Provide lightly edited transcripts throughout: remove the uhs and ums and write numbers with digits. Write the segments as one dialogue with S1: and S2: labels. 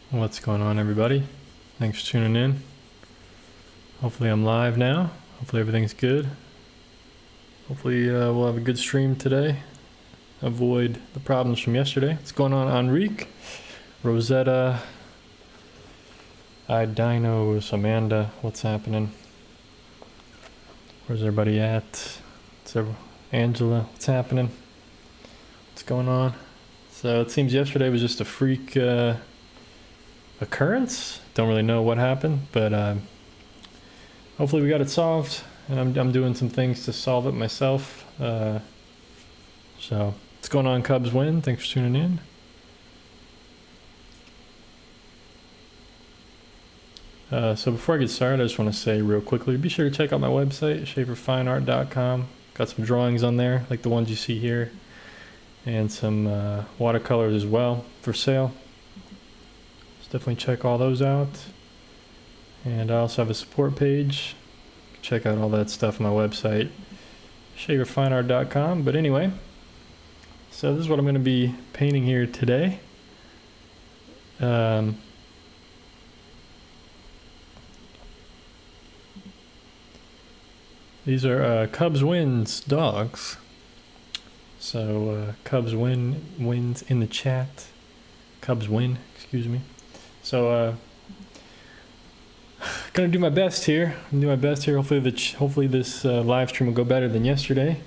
S1: What's going on, everybody? Thanks for tuning in. Hopefully I'm live now. Hopefully everything's good. Hopefully we'll have a good stream today. Avoid the problems from yesterday. What's going on, Enrique? Rosetta, Dinos, Amanda, what's happening? Where's everybody at? Angela, what's happening? What's going on? So it seems yesterday was just a freak occurrence. Don't really know what happened, but hopefully we got it solved, and I'm doing some things to solve it myself. So what's going on, Cubs win? Thanks for tuning in. So before I get started, I just want to say real quickly, be sure to check out my website, schaeferfineart.com. Got some drawings on there, like the ones you see here, and some watercolors as well for sale. Definitely check all those out. And I also have a support page. Check out all that stuff on my website, schaeferfineart.com. But anyway, so this is what I'm going to be painting here today. These are Cubs wins dogs. So Cubs wins in the chat. Cubs win, excuse me. So gonna do my best here. Hopefully this live stream will go better than yesterday.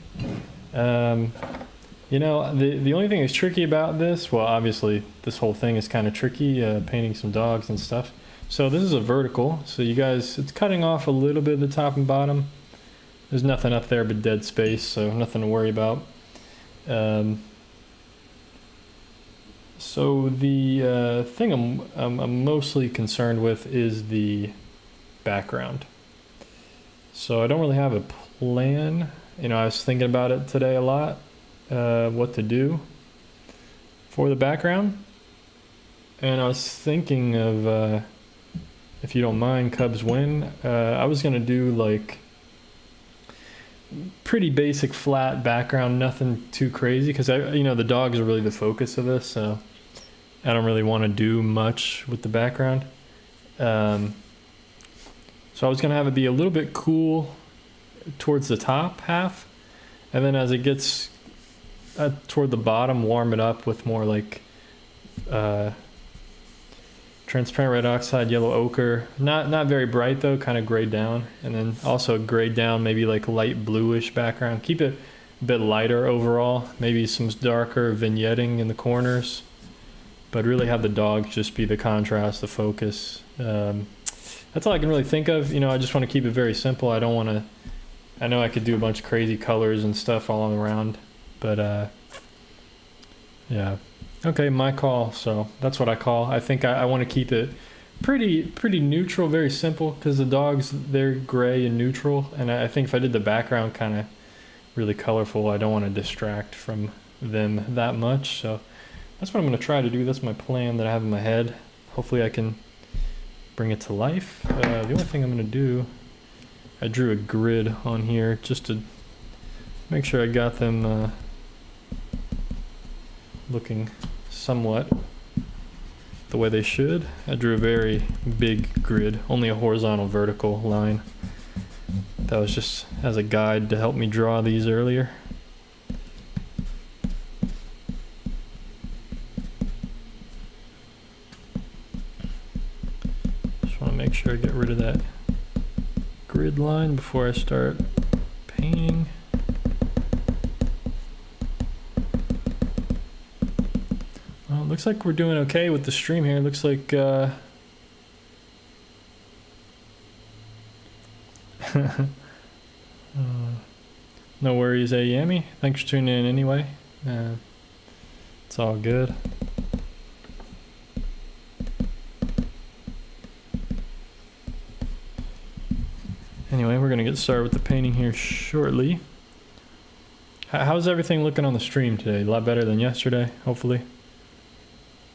S1: You know, the only thing that's tricky about this, well, obviously this whole thing is kind of tricky, painting some dogs and stuff. So this is a vertical, so you guys, it's cutting off a little bit of the top and bottom. There's nothing up there but dead space, so nothing to worry about. So the thing I'm mostly concerned with is the background. So I don't really have a plan. You know, I was thinking about it today a lot, what to do for the background. And I was thinking of, if you don't mind, Cubs win. I was gonna do like pretty basic flat background, nothing too crazy, because you know, the dogs are really the focus of this, so I don't really want to do much with the background. So I was gonna have it be a little bit cool towards the top half, and then as it gets toward the bottom, warm it up with more like transparent red oxide, yellow ochre, not very bright though, kind of grayed down, and then also grayed down, maybe like light bluish background. Keep it a bit lighter overall, maybe some darker vignetting in the corners, but really have the dogs just be the contrast, the focus. That's all I can really think of. You know, I just want to keep it very simple. I don't want to, I know I could do a bunch of crazy colors and stuff all around, but yeah. Okay, my call. So that's what I call. I think I want to keep it pretty neutral, very simple, because the dogs, they're gray and neutral, and I think if I did the background kind of really colorful, I don't want to distract from them that much. So that's what I'm going to try to do. That's my plan that I have in my head. Hopefully I can bring it to life. The only thing I'm going to do, I drew a grid on here just to make sure I got them looking somewhat the way they should. I drew a very big grid, only a horizontal vertical line. That was just as a guide to help me draw these earlier. Just want to make sure I get rid of that grid line before I start painting. Well, it looks like we're doing okay with the stream here. It looks like no worries, Yami. Thanks for tuning in anyway. It's all good. Anyway, we're gonna get started with the painting here shortly. How's everything looking on the stream today? A lot better than yesterday, hopefully.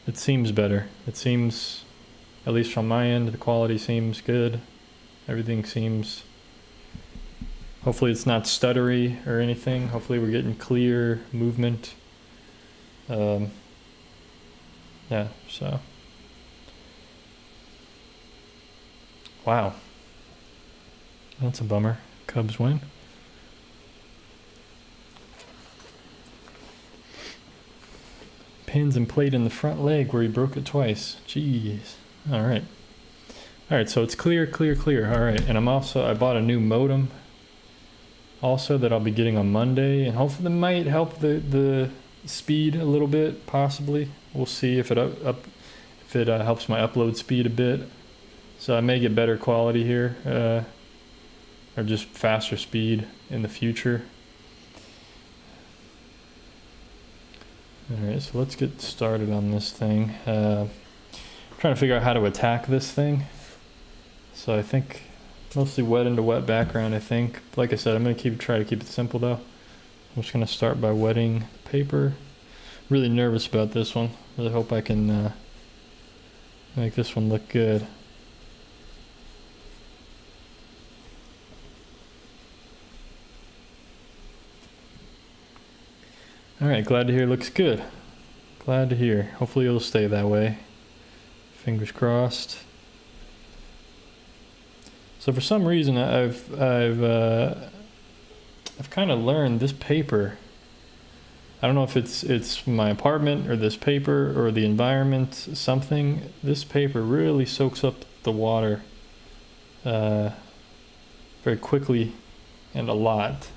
S1: It seems better. It seems, at least from my end, the quality seems good. Everything seems, hopefully it's not stuttery or anything. Hopefully we're getting clear movement. Yeah, so Wow. That's a bummer. Cubs win. Pins and plate in the front leg where he broke it twice. Jeez. Alright. Alright, so it's clear, clear, clear. Alright, and I bought a new modem also that I'll be getting on Monday, and hopefully that might help the speed a little bit, possibly. We'll see if it helps my upload speed a bit. So I may get better quality here, or just faster speed in the future. Alright, so let's get started on this thing. Trying to figure out how to attack this thing. So I think mostly wet into wet background, I think. Like I said, I'm going to try to keep it simple though. I'm just going to start by wetting the paper. Really nervous about this one. Really hope I can make this one look good. Alright, glad to hear it looks good. Glad to hear. Hopefully it'll stay that way. Fingers crossed. So for some reason I've kind of learned this paper. I don't know if it's my apartment or this paper or the environment, something. This paper really soaks up the water very quickly and a lot.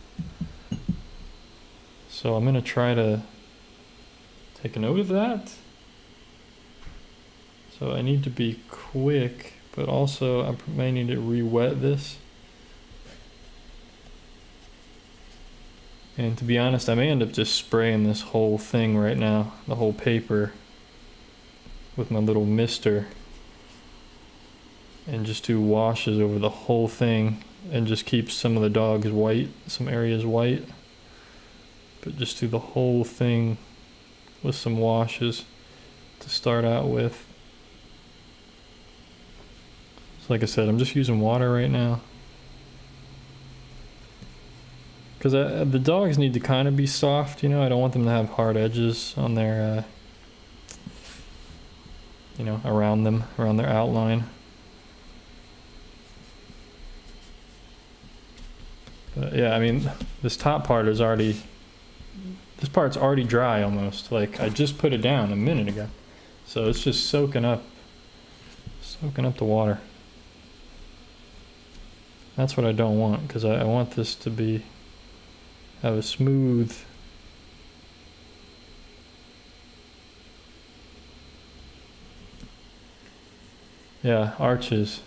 S1: So I'm going to try to take a note of that. So I need to be quick, but also I may need to re-wet this. And to be honest, I may end up just spraying this whole thing right now, the whole paper, with my little mister. And just do washes over the whole thing and just keep some of the dogs white, some areas white. But just do the whole thing with some washes to start out with. So like I said, I'm just using water right now. Because the dogs need to kind of be soft, you know. I don't want them to have hard edges on their, you know, around their outline. But yeah, I mean, this top part is already... This part's already dry almost. Like I just put it down a minute ago. So it's just soaking up the water. That's what I don't want, because I want this to have a smooth, yeah, arches.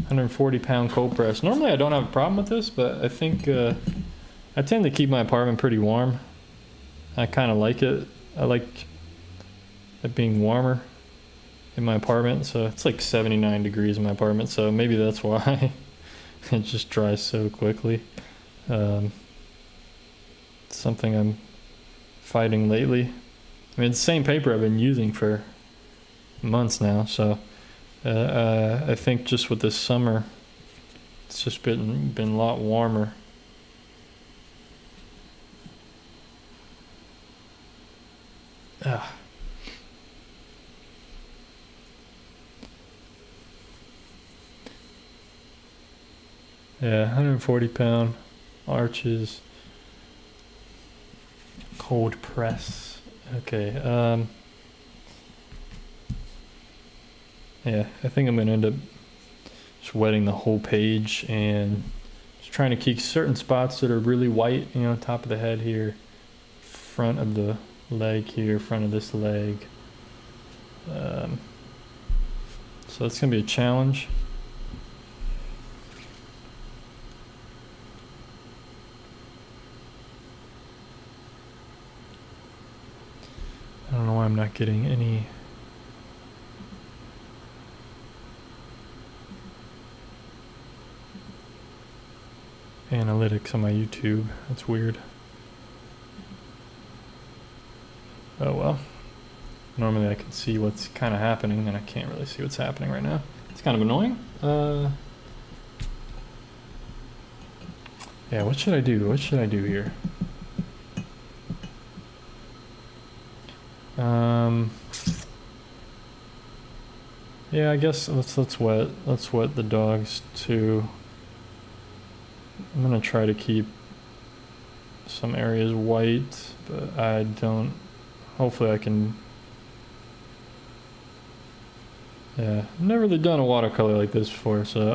S1: 140-pound cold press. Normally I don't have a problem with this, but I think I tend to keep my apartment pretty warm. I kind of like it. I like it being warmer in my apartment. So it's like 79 degrees in my apartment. So maybe that's why it just dries so quickly. It's something I'm fighting lately. I mean, it's the same paper I've been using for months now. So I think just with this summer, it's just been a lot warmer. Yeah, 140-pound arches, cold press. Okay, yeah, I think I'm gonna end up just wetting the whole page and just trying to keep certain spots that are really white, you know, top of the head here, front of the leg here, front of this leg. So that's gonna be a challenge. I don't know why I'm not getting any analytics on my YouTube. That's weird. Oh well. Normally I can see what's kind of happening, and I can't really see what's happening right now. It's kind of annoying. Yeah, what should I do? What should I do here? Yeah, I guess let's wet the dogs too. I'm gonna try to keep some areas white, but I don't. Hopefully I can. Yeah, I've never really done a watercolor like this before, so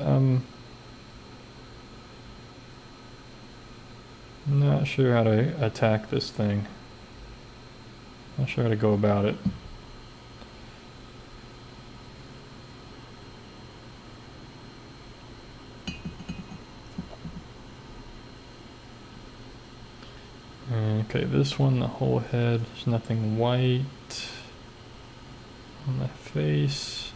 S1: I'm not sure how to attack this thing. Not sure how to go about it. Okay, this one, the whole head, there's nothing white on the face.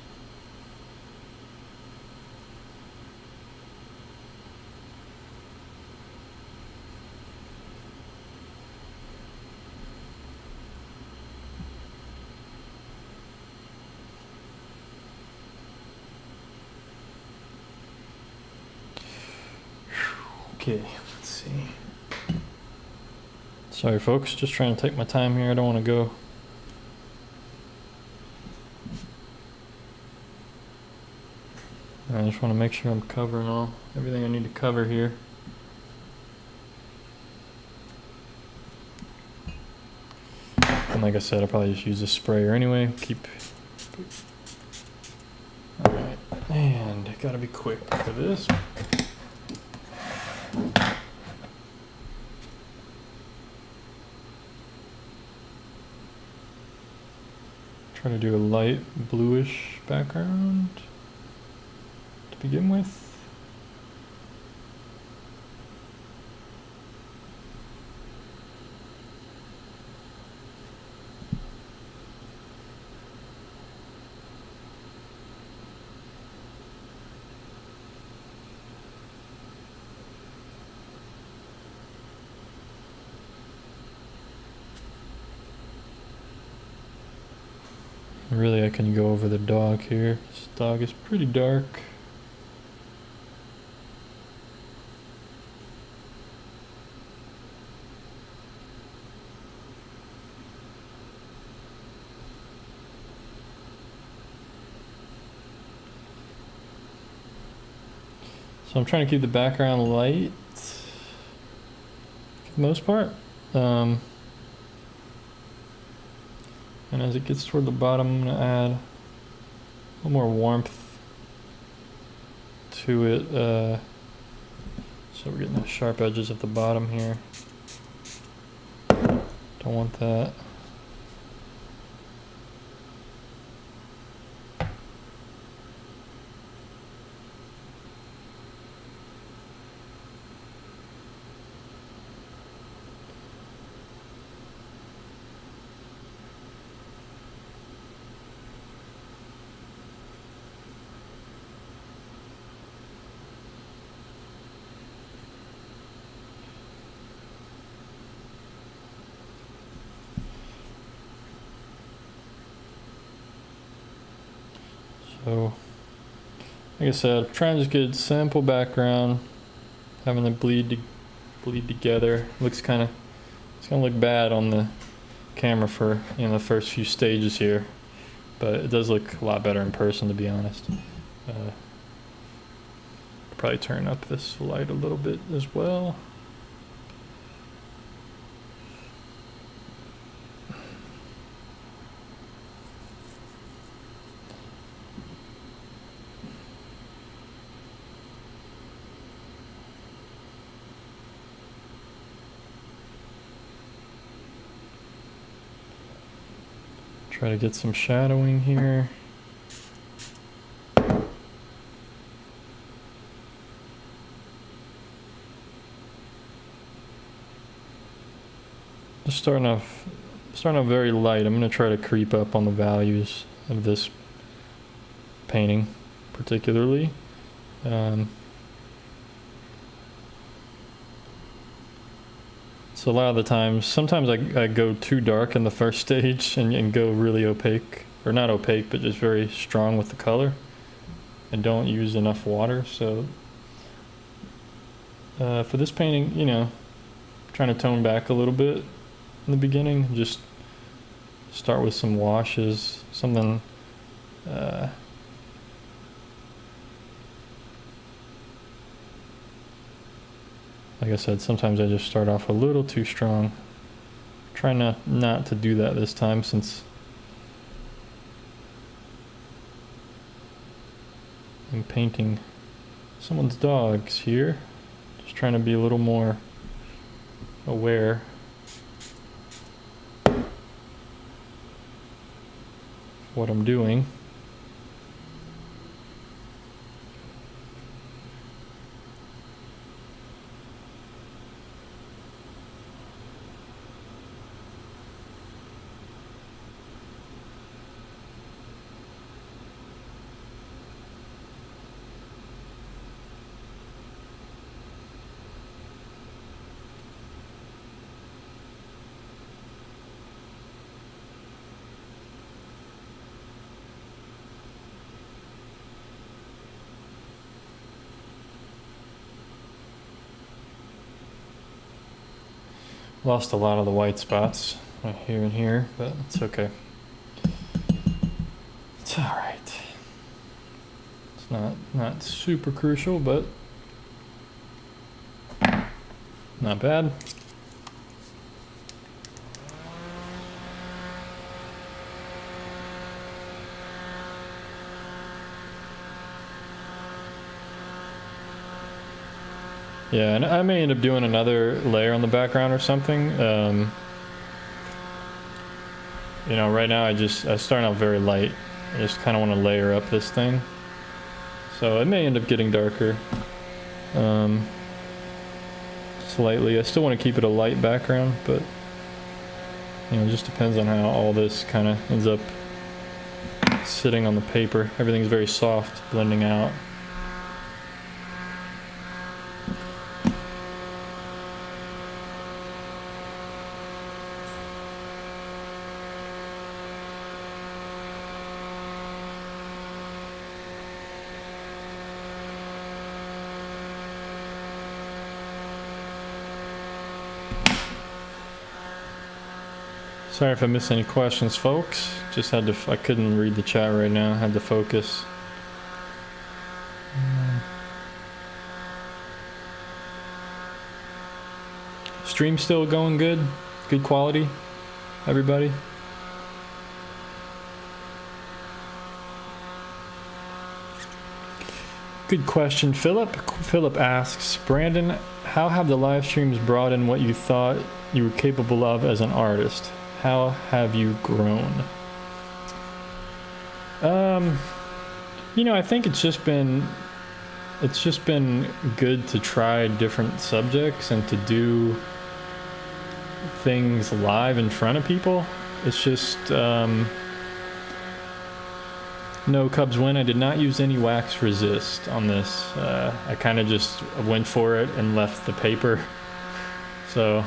S1: Okay, let's see. Sorry folks, just trying to take my time here. I don't want to go. I just want to make sure I'm covering everything I need to cover here. And like I said, I'll probably just use a sprayer anyway. Alright, and gotta be quick for this. Try to do a light bluish background to begin with. Really, I can go over the dog here. This dog is pretty dark. So I'm trying to keep the background light for the most part. And as it gets toward the bottom, I'm going to add a little more warmth to it. So we're getting the sharp edges at the bottom here. Don't want that. So, like I said, I'm trying to just get a simple background, having them bleed together. It's gonna look bad on the camera for the first few stages here, but it does look a lot better in person, to be honest. Probably turn up this light a little bit as well. Try to get some shadowing here. Just starting off very light. I'm going to try to creep up on the values of this painting particularly. So a lot of the times, sometimes I go too dark in the first stage and go really opaque, or not opaque, but just very strong with the color, and don't use enough water. So for this painting, trying to tone back a little bit in the beginning, just start with some washes, something Like I said, sometimes I just start off a little too strong. Try not to do that this time, since I'm painting someone's dogs here. Just trying to be a little more aware. What I'm doing. Lost a lot of the white spots right here and here, but it's okay. It's all right. It's not super crucial, but not bad. Yeah, and I may end up doing another layer on the background or something. You know, right now I start out very light. I just kind of want to layer up this thing. So it may end up getting darker. Slightly. I still want to keep it a light background, but you know, it just depends on how all this kind of ends up sitting on the paper. Everything's very soft, blending out. Sorry if I missed any questions, folks. Just had to, I couldn't read the chat right now. Had to focus. Stream still going good? Good quality, everybody? Good question, Philip. Philip asks, Brandon, how have the live streams brought in what you thought you were capable of as an artist? How have you grown? You know, I think it's just been good to try different subjects and to do things live in front of people. It's just no Cubs win. I did not use any wax resist on this. I kind of just went for it and left the paper. So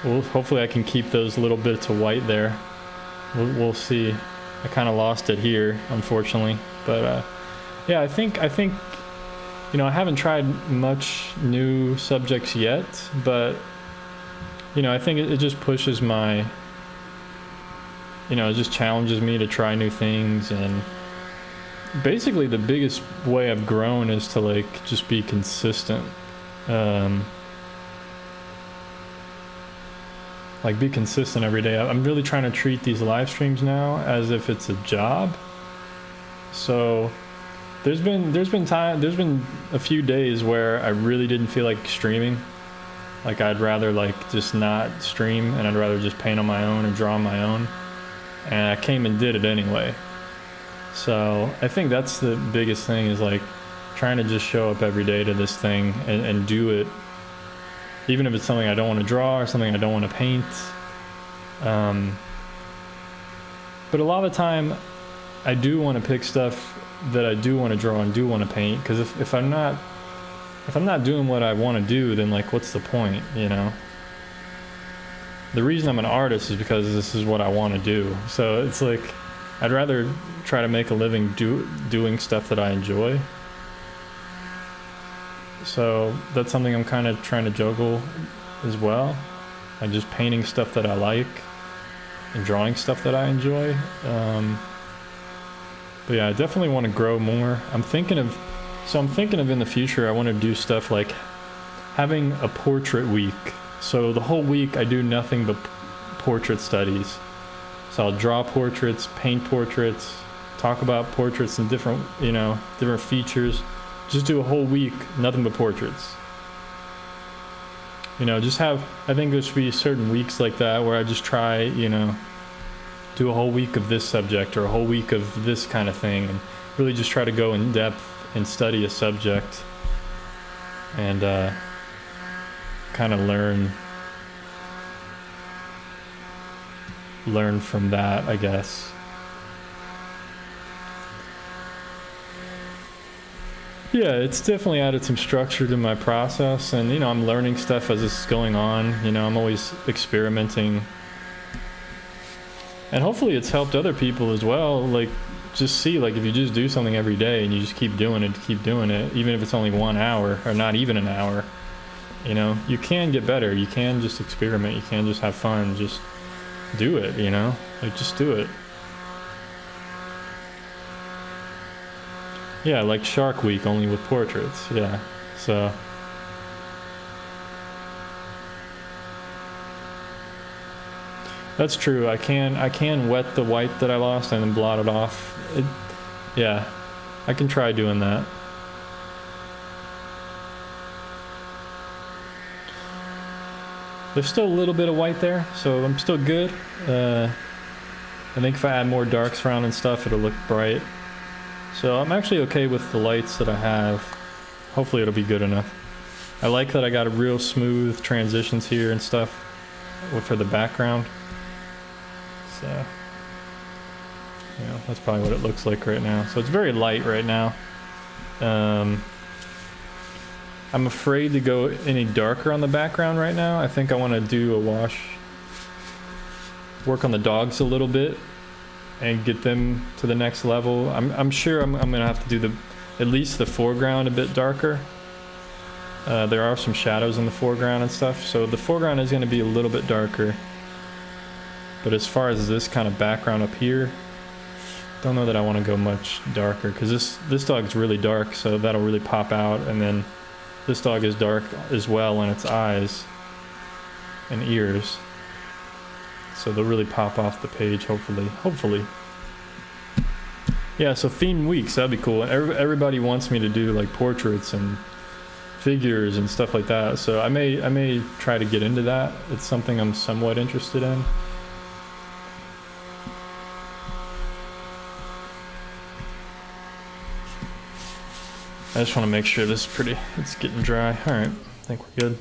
S1: well, hopefully I can keep those little bits of white there. We'll see. I kind of lost it here, unfortunately. But yeah, I think you know, I haven't tried much new subjects yet, but you know, I think it just pushes my, you know, it just challenges me to try new things. And basically the biggest way I've grown is to like just be consistent. Like be consistent every day. I'm really trying to treat these live streams now as if it's a job. So there's been a few days where I really didn't feel like streaming. Like I'd rather like just not stream, and I'd rather just paint on my own or draw on my own. And I came and did it anyway. So I think that's the biggest thing, is like trying to just show up every day to this thing and do it. Even if it's something I don't want to draw or something I don't want to paint. But a lot of the time, I do want to pick stuff that I do want to draw and do want to paint. Because if I'm not doing what I want to do, then like, what's the point, you know? The reason I'm an artist is because this is what I want to do. So it's like, I'd rather try to make a living doing stuff that I enjoy. So that's something I'm kind of trying to juggle as well. I'm just painting stuff that I like and drawing stuff that I enjoy. But yeah, I definitely want to grow more. I'm thinking of in the future, I want to do stuff like having a portrait week. So the whole week I do nothing but portrait studies. So I'll draw portraits, paint portraits, talk about portraits and different, you know, different features. Just do a whole week, nothing but portraits. You know, just have, I think there should be certain weeks like that where I just try, you know, do a whole week of this subject or a whole week of this kind of thing, and really just try to go in depth and study a subject and kind of learn from that, I guess. Yeah, it's definitely added some structure to my process, and you know, I'm learning stuff as this is going on. You know, I'm always experimenting, and hopefully it's helped other people as well. Like, just see, like, if you just do something every day and you just keep doing it, even if it's only 1 hour or not even an hour, you know, you can get better. You can just experiment. You can just have fun. Just do it, you know, like, just do it. Yeah, like Shark Week, only with portraits. Yeah, so. That's true. I can wet the white that I lost and then blot it off. Yeah, I can try doing that. There's still a little bit of white there, so I'm still good. I think if I add more darks around and stuff, it'll look bright. So I'm actually okay with the lights that I have. Hopefully it'll be good enough. I like that I got a real smooth transitions here and stuff for the background. So, you know, that's probably what it looks like right now. So it's very light right now. I'm afraid to go any darker on the background right now. I think I want to do a wash, work on the dogs a little bit, and get them to the next level. I'm sure I'm gonna have to do at least the foreground a bit darker. There are some shadows in the foreground and stuff, so the foreground is gonna be a little bit darker. But as far as this kind of background up here, don't know that I want to go much darker, because this dog's really dark, so that'll really pop out. And then this dog is dark as well in its eyes and ears, so they'll really pop off the page, hopefully. Yeah, so theme weeks, that'd be cool. Everybody wants me to do like portraits and figures and stuff like that, so I may try to get into that. It's something I'm somewhat interested in. I just want to make sure this is it's getting dry. All right, I think we're good.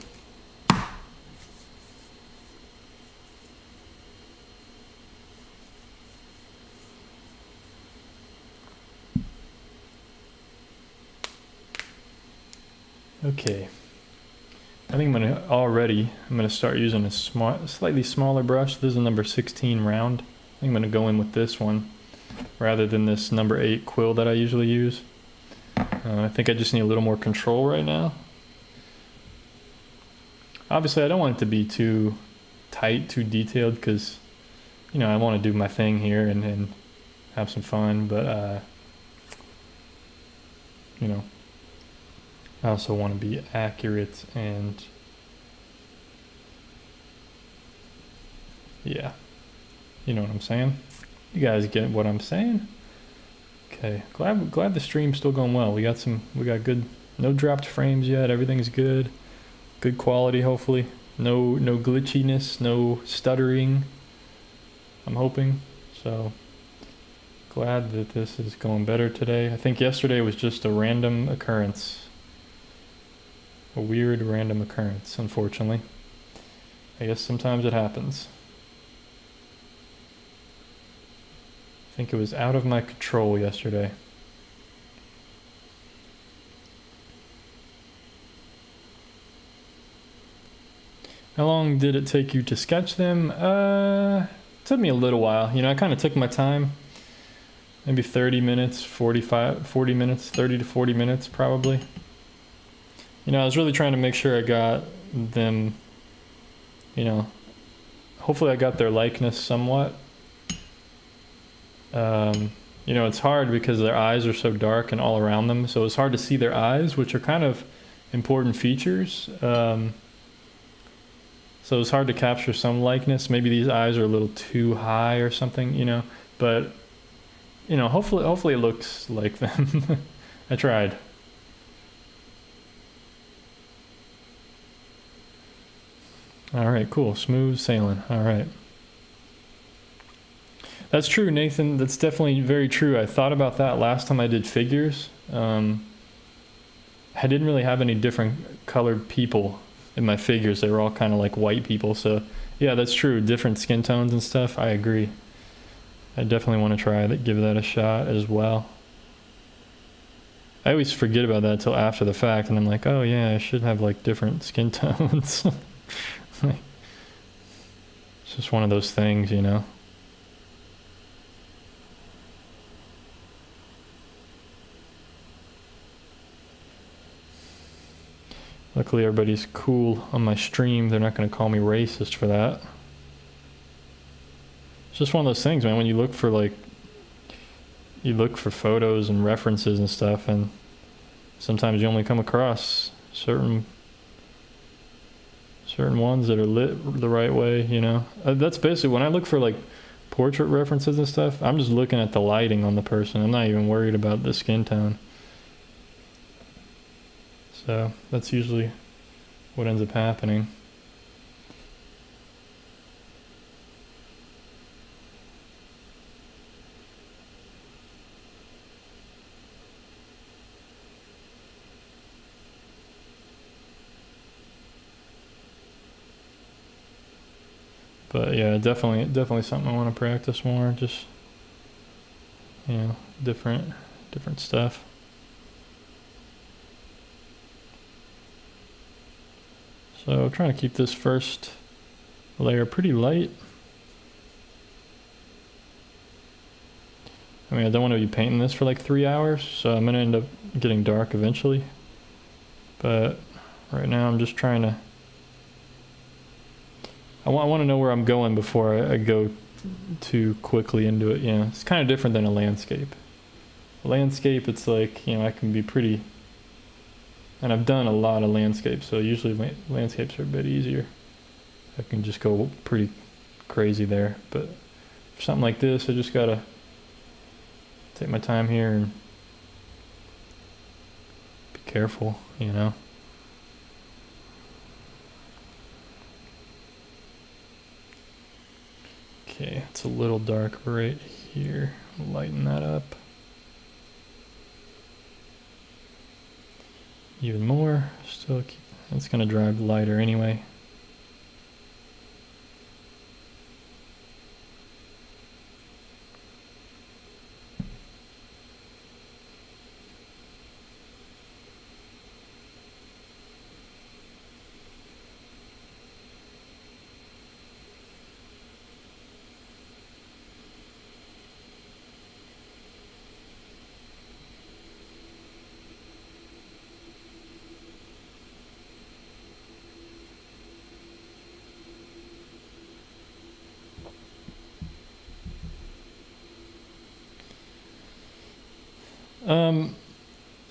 S1: Okay, I think I'm gonna start using a slightly smaller brush. This is a number 16 round. I think I'm gonna go in with this one rather than this number 8 quill that I usually use. I think I just need a little more control right now. Obviously, I don't want it to be too tight, too detailed, because, you know, I want to do my thing here and have some fun, but, you know, I also want to be accurate and, yeah, you know what I'm saying? You guys get what I'm saying? Okay, glad the stream's still going well. We got good, no dropped frames yet. Everything's good quality, hopefully. No glitchiness, no stuttering, I'm hoping. So glad that this is going better today. I think yesterday was just a random occurrence, a weird random occurrence, unfortunately. I guess sometimes it happens. I think it was out of my control yesterday. How long did it take you to sketch them? It took me a little while. You know, I kind of took my time. Maybe 30 minutes, 40 minutes, 30 to 40 minutes probably. You know, I was really trying to make sure I got them, you know, hopefully I got their likeness somewhat. You know, it's hard because their eyes are so dark and all around them, so it's hard to see their eyes, which are kind of important features. So it's hard to capture some likeness. Maybe these eyes are a little too high or something, you know, but you know, hopefully it looks like them. I tried. All right, cool. Smooth sailing. All right. That's true, Nathan. That's definitely very true. I thought about that last time I did figures. I didn't really have any different colored people in my figures. They were all kind of like white people. So yeah, that's true. Different skin tones and stuff. I agree. I definitely want to try that, give that a shot as well. I always forget about that till after the fact, and I'm like, oh yeah, I should have like different skin tones. It's just one of those things, you know. Luckily everybody's cool on my stream. They're not going to call me racist for that. It's just one of those things, man, when you look for photos and references and stuff, and sometimes you only come across certain ones that are lit the right way, you know. That's basically when I look for like portrait references and stuff, I'm just looking at the lighting on the person. I'm not even worried about the skin tone. So that's usually what ends up happening. But yeah, definitely something I want to practice more. Just, you know, different stuff. So I'm trying to keep this first layer pretty light. I mean, I don't want to be painting this for like 3 hours, so I'm gonna end up getting dark eventually. But right now I'm just trying to, I want to know where I'm going before I go too quickly into it. You know, it's kind of different than a landscape. A landscape, it's like, you know, I can be pretty, and I've done a lot of landscapes, so usually landscapes are a bit easier. I can just go pretty crazy there. But for something like this, I just gotta take my time here and be careful, you know. Okay, it's a little dark right here. Lighten that up. Even more. Still keep, it's gonna drive lighter anyway.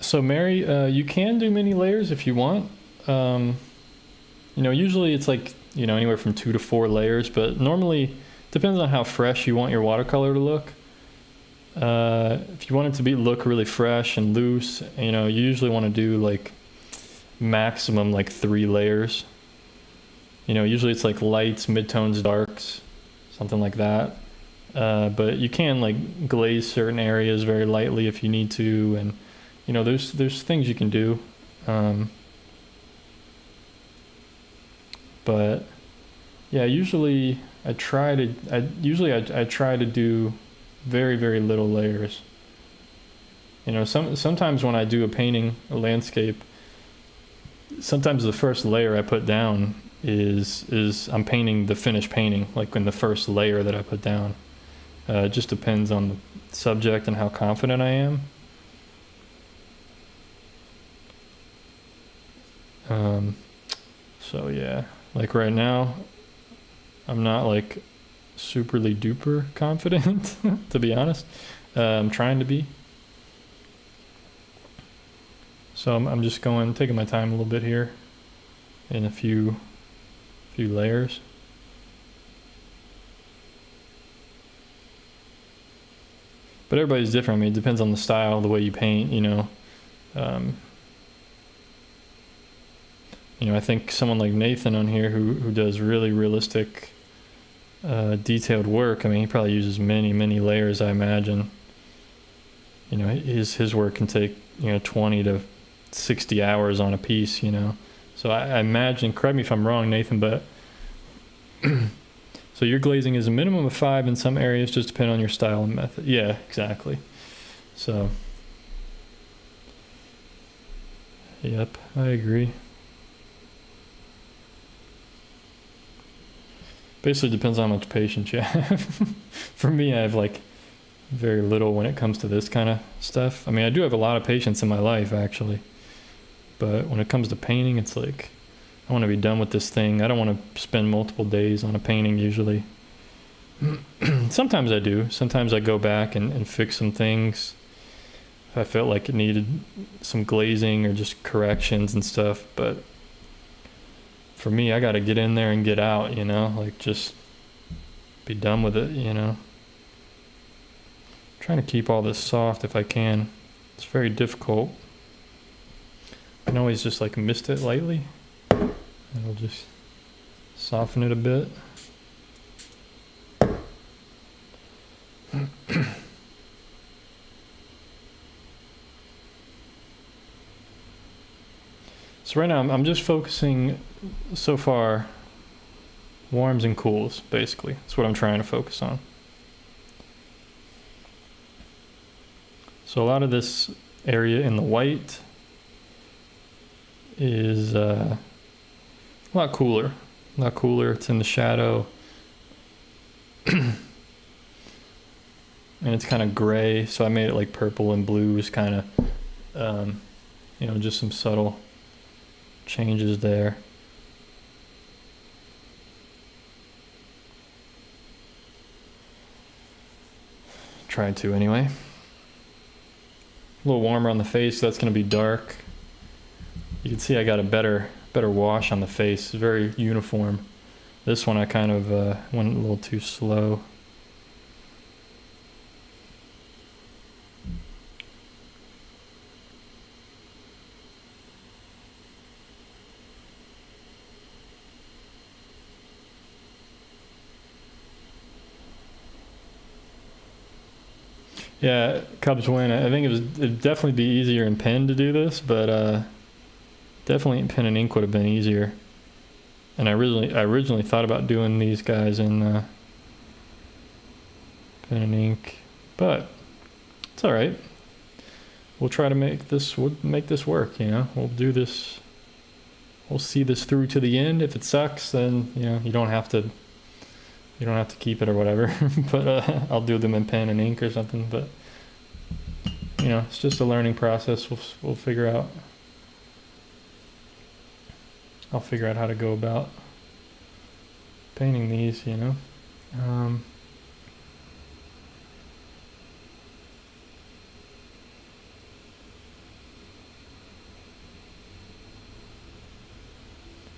S1: So Mary, you can do many layers if you want. You know, usually it's like, you know, anywhere from 2 to 4 layers, but normally depends on how fresh you want your watercolor to look. If you want it to look really fresh and loose, you know, you usually want to do like maximum like 3 layers. You know, usually it's like lights, midtones, darks, something like that. But you can like glaze certain areas very lightly if you need to, and you know, there's things you can do. But yeah, usually I try to do very, very little layers. You know, sometimes when I do a painting, a landscape, sometimes the first layer I put down is I'm painting the finished painting, like in the first layer that I put down. It just depends on the subject and how confident I am. So yeah, like right now, I'm not like superly duper confident, to be honest. I'm trying to be. So I'm just taking my time a little bit here in a few layers. But everybody's different. I mean, it depends on the style, the way you paint, you know. You know, I think someone like Nathan on here who does really realistic, detailed work, I mean, he probably uses many layers, I imagine. You know, his work can take, you know, 20 to 60 hours on a piece, you know. So I imagine, correct me if I'm wrong, Nathan, but so your glazing is a minimum of 5 in some areas, just depending on your style and method. Yeah, exactly. So, yep, I agree. Basically depends on how much patience you have. For me, I have like very little when it comes to this kind of stuff. I mean, I do have a lot of patience in my life, actually. But when it comes to painting, it's like, I want to be done with this thing. I don't want to spend multiple days on a painting usually. Sometimes I do. Sometimes I go back and fix some things if I felt like it needed some glazing or just corrections and stuff. But for me, I got to get in there and get out, you know, like just be done with it, you know. I'm trying to keep all this soft if I can. It's very difficult. I can always just like mist it lightly. And I'll just soften it a bit. So right now I'm just focusing so far warms and cools, basically. That's what I'm trying to focus on. So a lot of this area in the white is a lot cooler. It's in the shadow. And it's kind of gray, so I made it like purple and blues, kind of, you know, just some subtle changes there. Tried to anyway. A little warmer on the face, so that's going to be dark. You can see I got a better wash on the face. It's very uniform. This one I kind of went a little too slow. Yeah, Cubs win. I think it'd definitely be easier in pen to do this, but definitely in pen and ink would have been easier. And I originally thought about doing these guys in pen and ink, but it's all right. We'll try to make this work. You know, we'll do this. We'll see this through to the end. If it sucks, then you know you don't have to keep it or whatever. But I'll do them in pen and ink or something. But you know, it's just a learning process. We'll figure out. I'll figure out how to go about painting these, you know.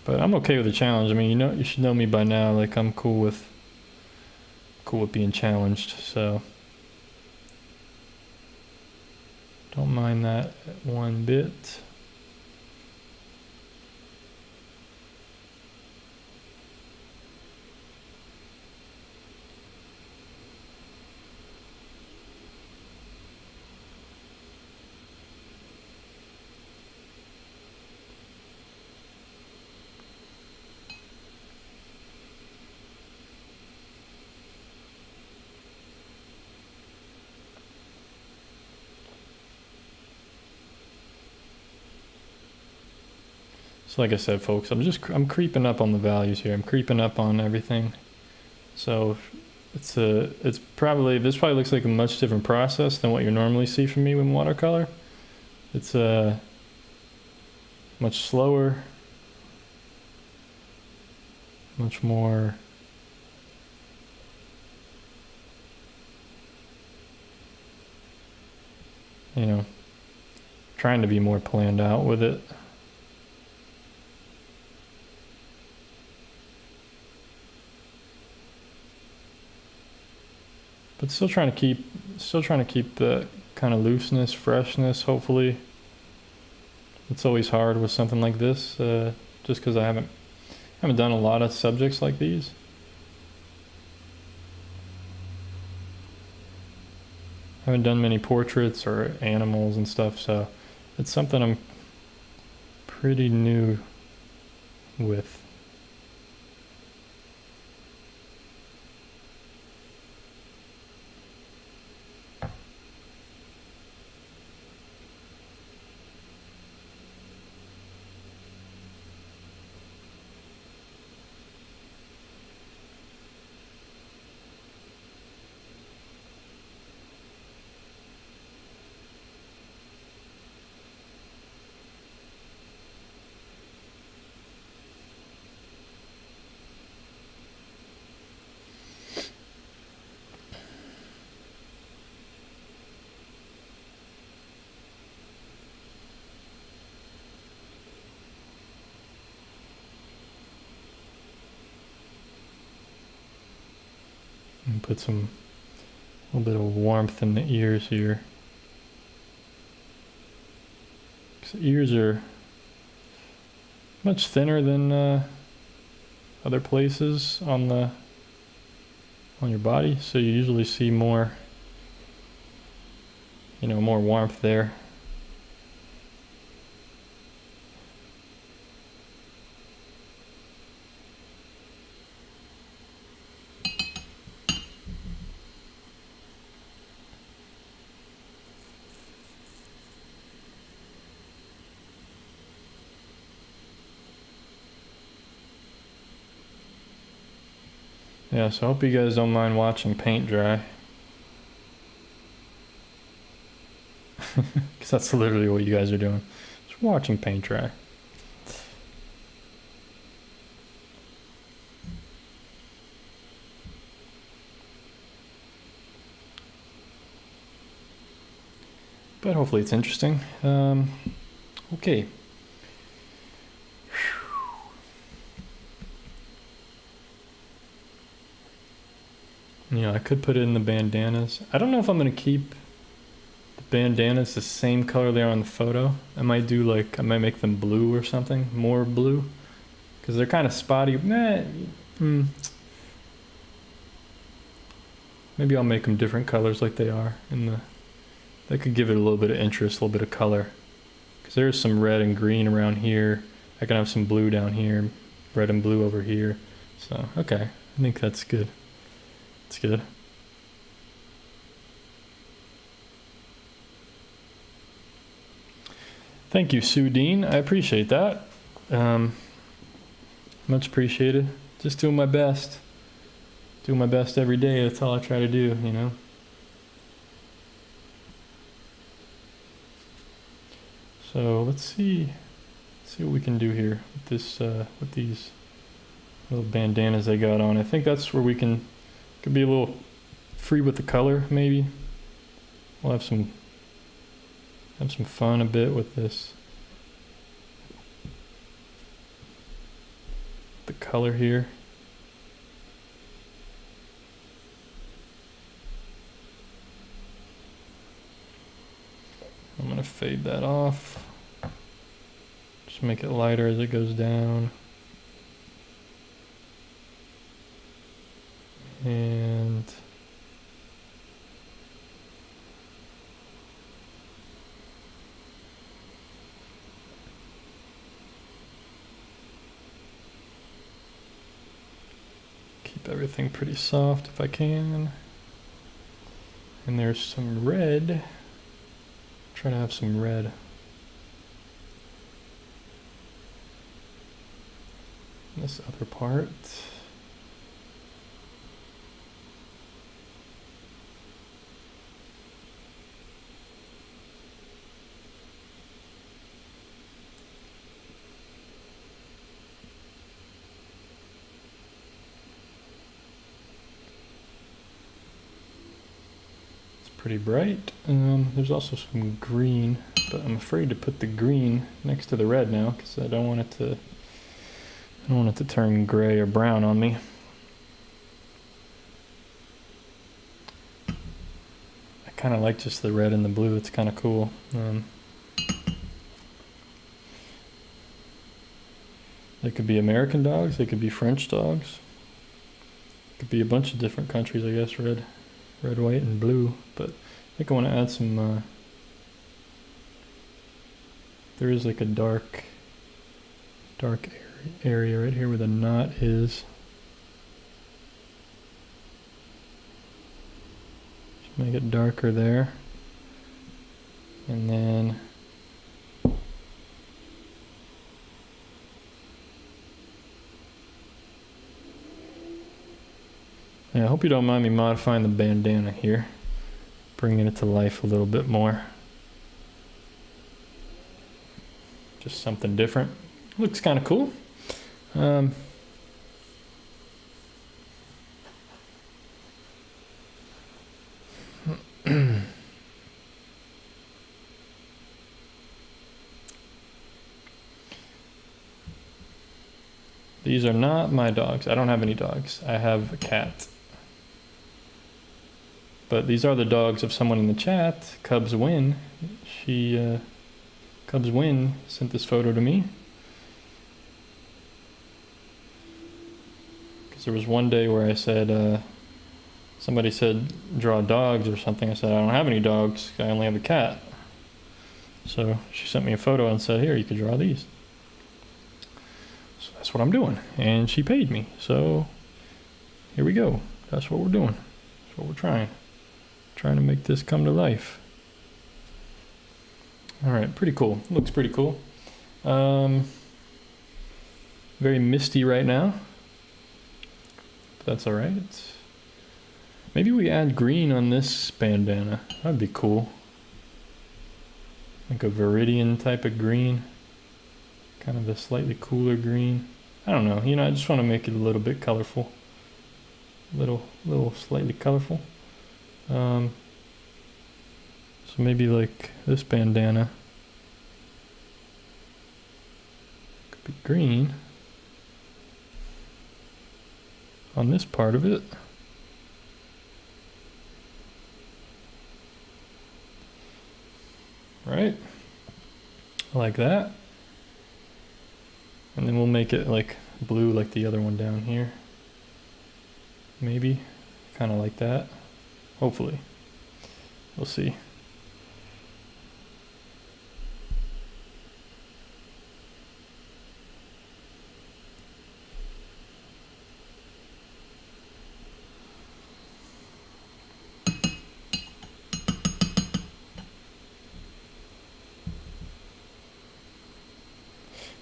S1: But I'm okay with the challenge. I mean, you should know me by now. Like, I'm cool with being challenged. So don't mind that one bit. So like I said, folks, I'm creeping up on the values here. I'm creeping up on everything. So this probably looks like a much different process than what you normally see from me with watercolor. It's much slower, much more you know, Trying to be more planned out with it. But still trying to keep the kind of looseness, freshness, hopefully. It's always hard with something like this, just because I haven't done a lot of subjects like these. I haven't done many portraits or animals and stuff, so it's something I'm pretty new with. And put a little bit of warmth in the ears here. 'Cause the ears are much thinner than other places on your body, so you usually see more, more warmth there. Yeah, so I hope you guys don't mind watching paint dry. Because that's literally what you guys are doing. Just watching paint dry. But hopefully it's interesting. Okay. I could put it in the bandanas. I don't know if I'm going to keep the bandanas the same color they are on the photo. I might make them blue or something, more blue. Because they're kind of spotty. Maybe I'll make them different colors like they are. That could give it a little bit of interest, a little bit of color. Because there's some red and green around here. I can have some blue down here, red and blue over here. So, okay, I think that's good. It's good. Thank you, Sue Dean. I appreciate that. Much appreciated. Just doing my best. Doing my best every day. That's all I try to do, So let's see what we can do here with this with these little bandanas I got on. I think that's where we could be a little free with the color, maybe. We'll have some fun a bit with this. The color here. I'm gonna fade that off. Just make it lighter as it goes down. And keep everything pretty soft if I can. And there's some red. Try to have some red. In this other part. pretty bright. There's also some green, but I'm afraid to put the green next to the red now because I don't want it to turn gray or brown on me. I kind of like just the red and the blue. It's kind of cool. They could be American dogs. They could be French dogs. It could be a bunch of different countries, I guess. Red, white, and blue. But I think I want to add some. There is like a dark area right here where the knot is. Just make it darker there, and then. Yeah, I hope you don't mind me modifying the bandana here, bringing it to life a little bit more. Just something different. Looks kind of cool. These are not my dogs. I don't have any dogs. I have a cat. But these are the dogs of someone in the chat, Cubs Win. Cubs Win sent this photo to me. Because there was one day where I said, somebody said, draw dogs or something. I said, I don't have any dogs. I only have a cat. So she sent me a photo and said, here, you could draw these. So that's what I'm doing. And she paid me. So here we go. That's what we're doing. That's what we're trying to make this come to life. All right, pretty cool. Looks pretty cool. Very misty right now, but that's all right. Maybe we add green on this bandana. That'd be cool. Like a viridian type of green, kind of a slightly cooler green. I don't know. I just want to make it a little bit colorful. Little slightly colorful. So maybe like this bandana could be green on this part of it. Right? Like that. And then we'll make it like blue like the other one down here. Maybe. Kind of like that. Hopefully. We'll see.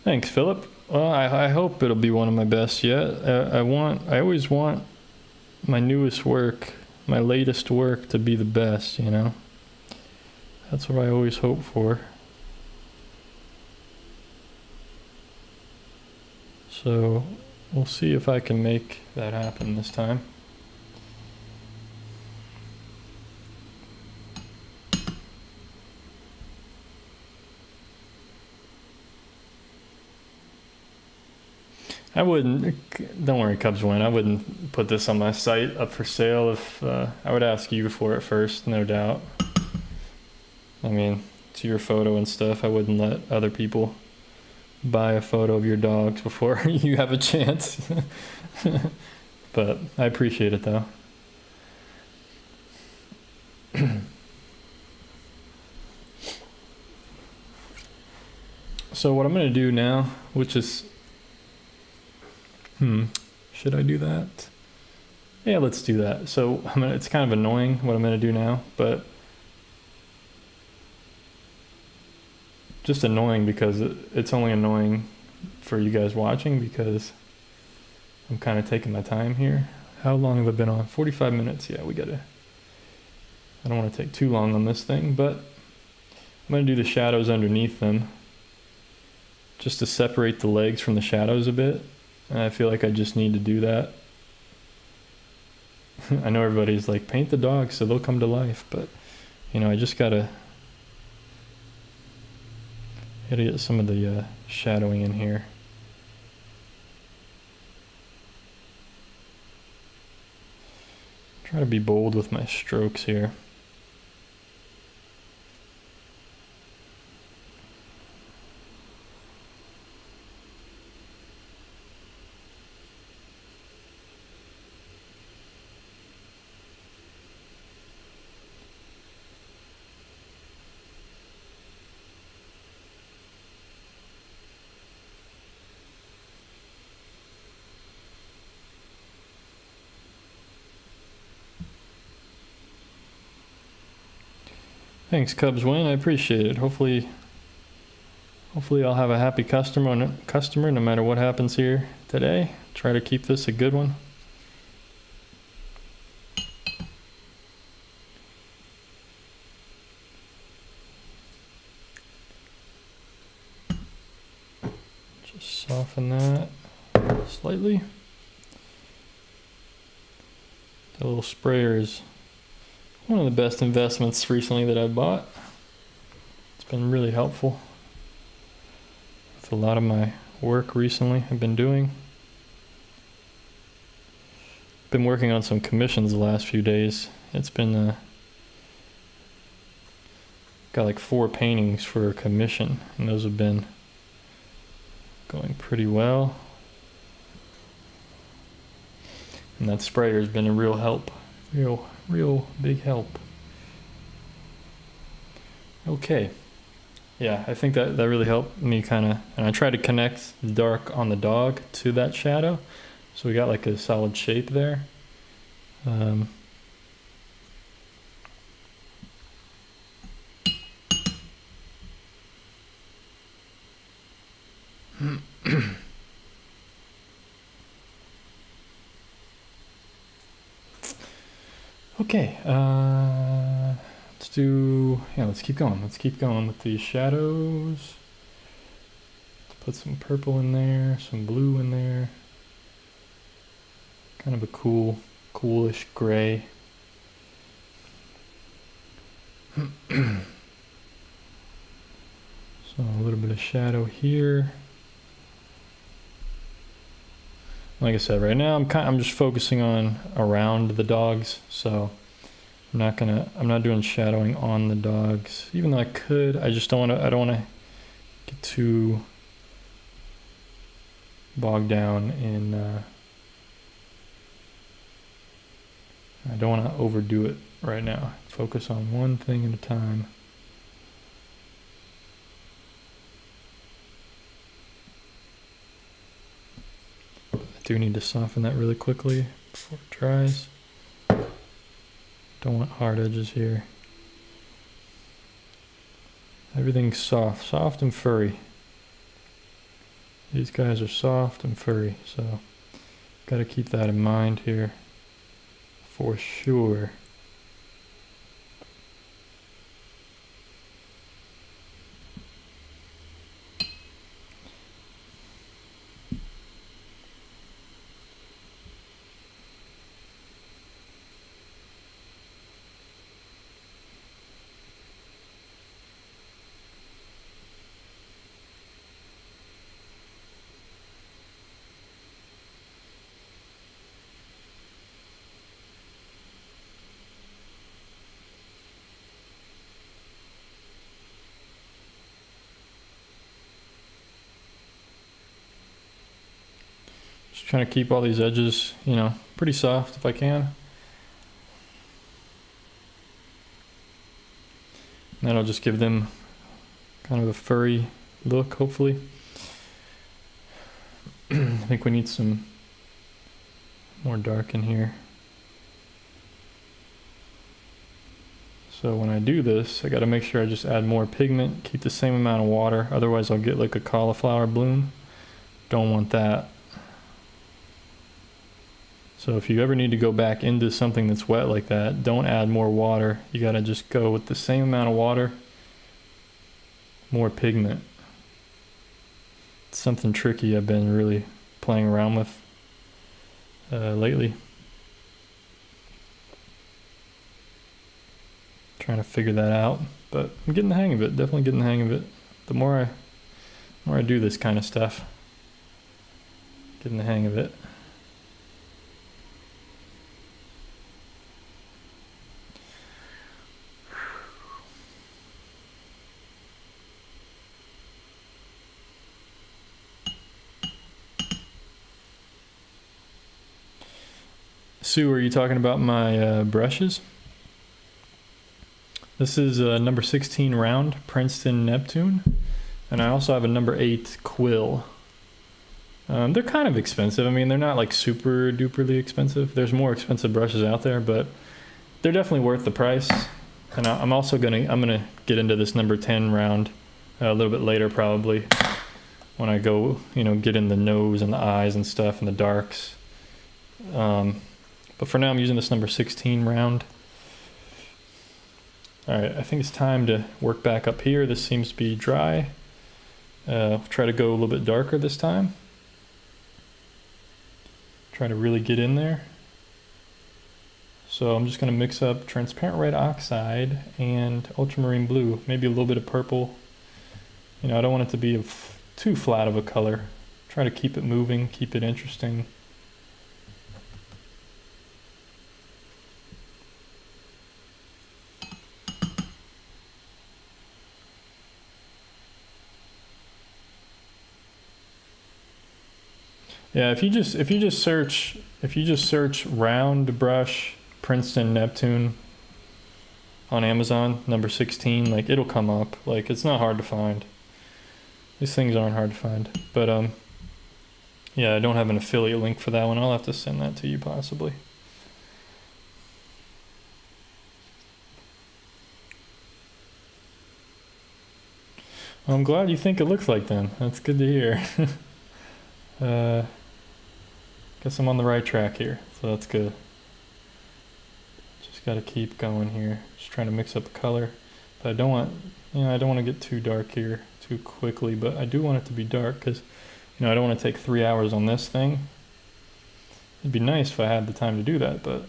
S1: Thanks, Philip. Well, I hope it'll be one of my best yet. I always want my newest work, my latest work to be the best, That's what I always hope for. So we'll see if I can make that happen this time. I wouldn't, don't worry, Cubs Win, I wouldn't put this on my site up for sale if, I would ask you for it first, no doubt. I mean, it's your photo and stuff. I wouldn't let other people buy a photo of your dogs before you have a chance. But I appreciate it though. So what I'm going to do now, which is, should I do that? Yeah, let's do that. So it's kind of annoying what I'm going to do now, but just annoying because it's only annoying for you guys watching because I'm kind of taking my time here. How long have I been on? 45 minutes. Yeah, I don't want to take too long on this thing, but I'm going to do the shadows underneath them just to separate the legs from the shadows a bit. And I feel like I just need to do that. I know everybody's like, paint the dogs so they'll come to life, but You know, I just gotta get some of the shadowing in here. Try to be bold with my strokes here. Thanks, Cubs Win. I appreciate it. Hopefully I'll have a happy customer no matter what happens here today. Try to keep this a good one. Just soften that slightly. The little sprayer is one of the best investments recently that I've bought. It's been really helpful with a lot of my work recently I've been doing. Been working on some commissions the last few days. It's been got like 4 paintings for a commission, and those have been going pretty well. And that sprayer has been a real help. Real big help. Okay. Yeah, I think that really helped me kind of, and I tried to connect the dark on the dog to that shadow. So we got like a solid shape there. Okay, let's keep going. Let's keep going with these shadows. Let's put some purple in there, some blue in there. Kind of a coolish gray. So a little bit of shadow here. Like I said, right now I'm just focusing on around the dogs, so I'm not doing shadowing on the dogs, even though I could. I don't want to get too bogged down in I don't want to overdo it right now. Focus on one thing at a time. I do need to soften that really quickly before it dries. Don't want hard edges here. Everything's soft and furry. These guys are soft and furry, so got to keep that in mind here for sure. Just trying to keep all these edges, pretty soft if I can. And that'll just give them kind of a furry look, hopefully. I think we need some more dark in here. So when I do this, I got to make sure I just add more pigment, keep the same amount of water, otherwise I'll get like a cauliflower bloom. Don't want that. So if you ever need to go back into something that's wet like that, don't add more water. You got to just go with the same amount of water, more pigment. It's something tricky I've been really playing around with lately. Trying to figure that out, but I'm getting the hang of it. Definitely getting the hang of it. The more I do this kind of stuff, getting the hang of it. Sue, are you talking about my brushes? This is a number 16 round Princeton Neptune, and I also have a number 8 quill. They're kind of expensive. I mean, they're not like super duperly expensive. There's more expensive brushes out there, but they're definitely worth the price. And I'm also gonna get into this number 10 round a little bit later, probably, when I go, you know, get in the nose and the eyes and stuff and the darks. But for now, I'm using this number 16 round. All right, I think it's time to work back up here. This seems to be dry. Try to go a little bit darker this time. Try to really get in there. So I'm just gonna mix up transparent red oxide and ultramarine blue, maybe a little bit of purple. You know, I don't want it to be too flat of a color. Try to keep it moving, keep it interesting. Yeah, if you just search round brush Princeton Neptune on Amazon, number 16, like it'll come up. Like it's not hard to find. These things aren't hard to find. But yeah, I don't have an affiliate link for that one. I'll have to send that to you possibly. Well, I'm glad you think it looks like them. That's good to hear. Guess I'm on the right track here, so that's good. Just got to keep going here. Just trying to mix up the color, but I don't want, I don't want to get too dark here too quickly. But I do want it to be dark because, I don't want to take 3 hours on this thing. It'd be nice if I had the time to do that, but.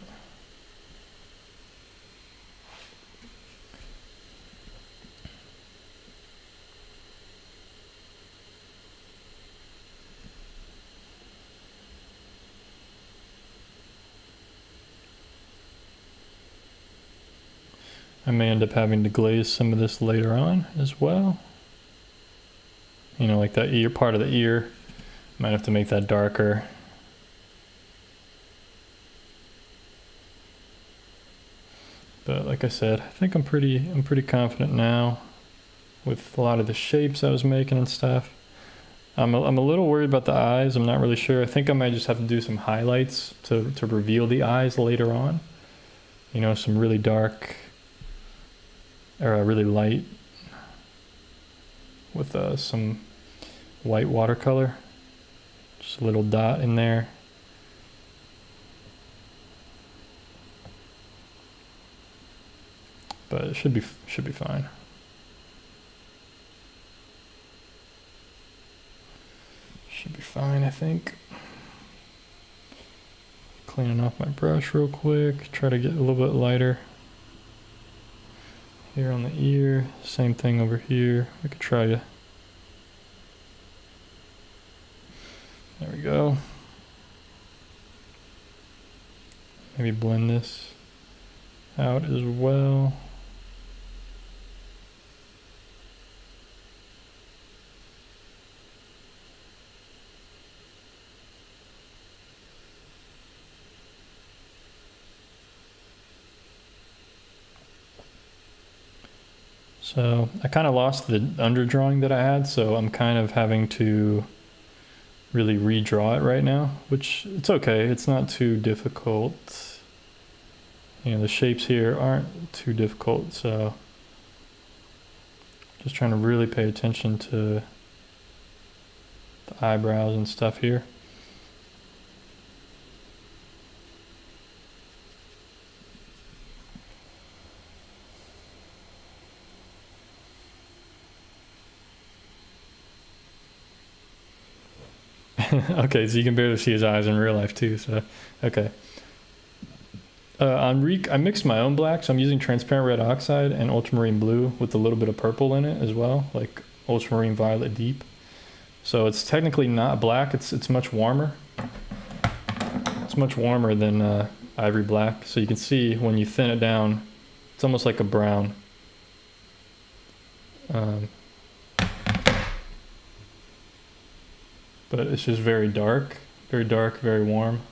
S1: I may end up having to glaze some of this later on as well. Like that ear, part of the ear. Might have to make that darker. But like I said, I think I'm pretty confident now with a lot of the shapes I was making and stuff. I'm a little worried about the eyes. I'm not really sure. I think I might just have to do some highlights to reveal the eyes later on. Some really dark or really light with some white watercolor. Just a little dot in there. But it should be fine. Should be fine, I think. Cleaning off my brush real quick. Try to get a little bit lighter. Here on the ear, same thing over here. I could try to. There we go. Maybe blend this out as well. So I kind of lost the underdrawing that I had, so I'm kind of having to really redraw it right now, which it's okay. It's not too difficult. The shapes here aren't too difficult, so just trying to really pay attention to the eyebrows and stuff here. Okay, so you can barely see his eyes in real life too, so okay. On Reek, I mixed my own black, so I'm using transparent red oxide and ultramarine blue with a little bit of purple in it as well, like ultramarine violet deep. So it's technically not black, it's much warmer. It's much warmer than ivory black, so you can see when you thin it down, it's almost like a brown. But it's just very dark, very warm.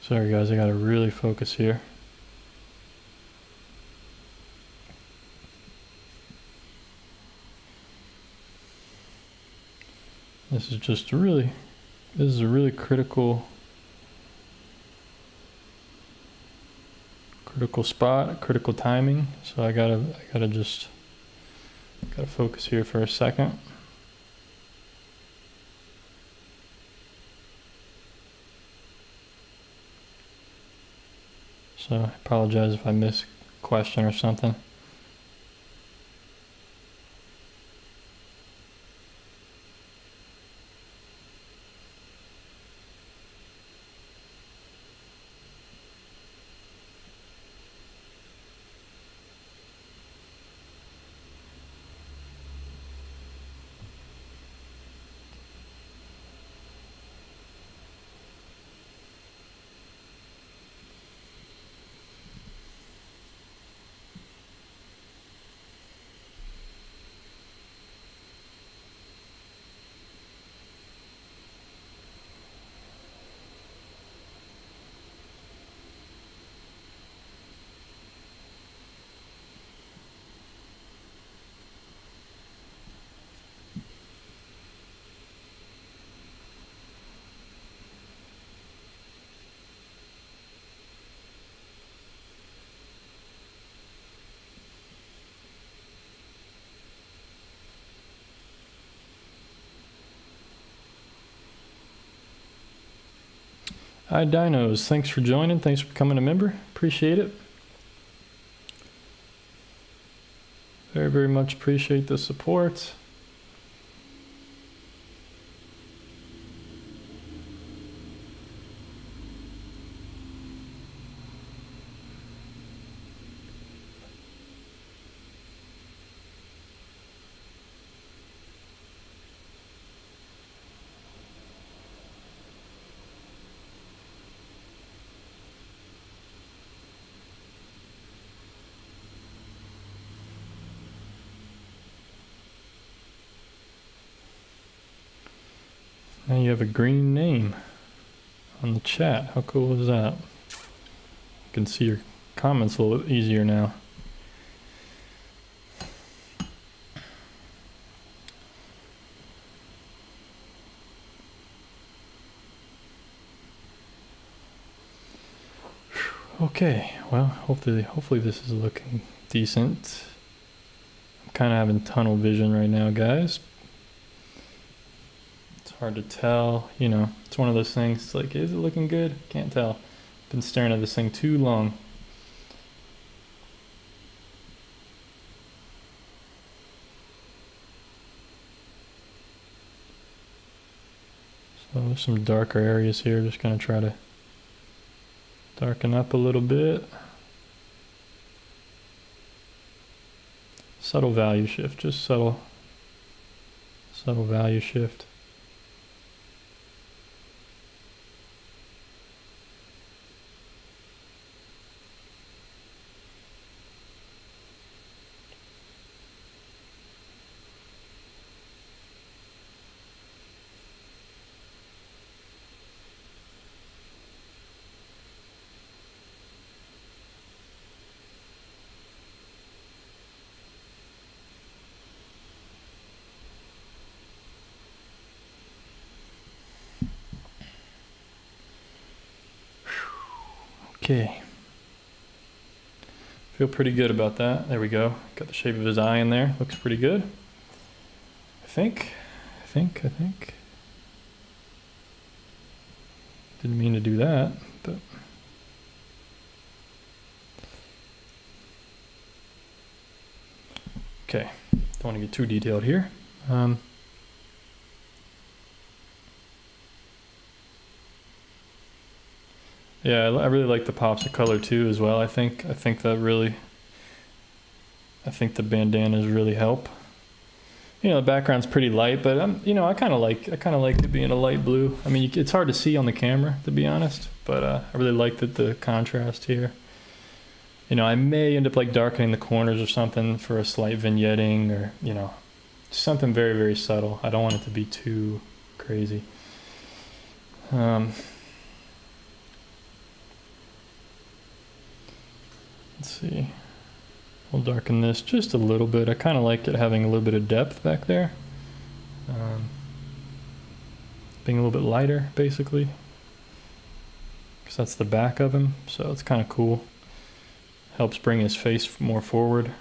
S1: Sorry guys, I gotta really focus here. This is just really, this is a really critical spot, critical timing. So I gotta focus here for a second. So I apologize if I miss a question or something. Hi Dinos, thanks for joining, thanks for becoming a member, appreciate it. Very much appreciate the support. Now you have a green name on the chat. How cool is that? You can see your comments a little easier now. Okay, well, hopefully this is looking decent. I'm kind of having tunnel vision right now, guys. Hard to tell, you know, it's one of those things, it's like, is it looking good? Can't tell. Been staring at this thing too long. So there's some darker areas here, just gonna try to darken up a little bit. Subtle value shift, just subtle value shift. Okay. Feel pretty good about that. There we go. Got the shape of his eye in there. Looks pretty good. I think. Didn't mean to do that, but. Okay. Don't want to get too detailed here. Yeah, I really like the pops of color too as well. I think that really, I think the bandanas really help. You know, the background's pretty light, but you know, I kind of like it being a light blue. I mean, it's hard to see on the camera, to be honest, but I really like the contrast here. You know, I may end up like darkening the corners or something for a slight vignetting, or you know, something very, very subtle. I don't want it to be too crazy. Let's see. We'll darken this just a little bit. I kind of like it having a little bit of depth back there. Being a little bit lighter, basically. Because that's the back of him, so it's kind of cool. Helps bring his face more forward.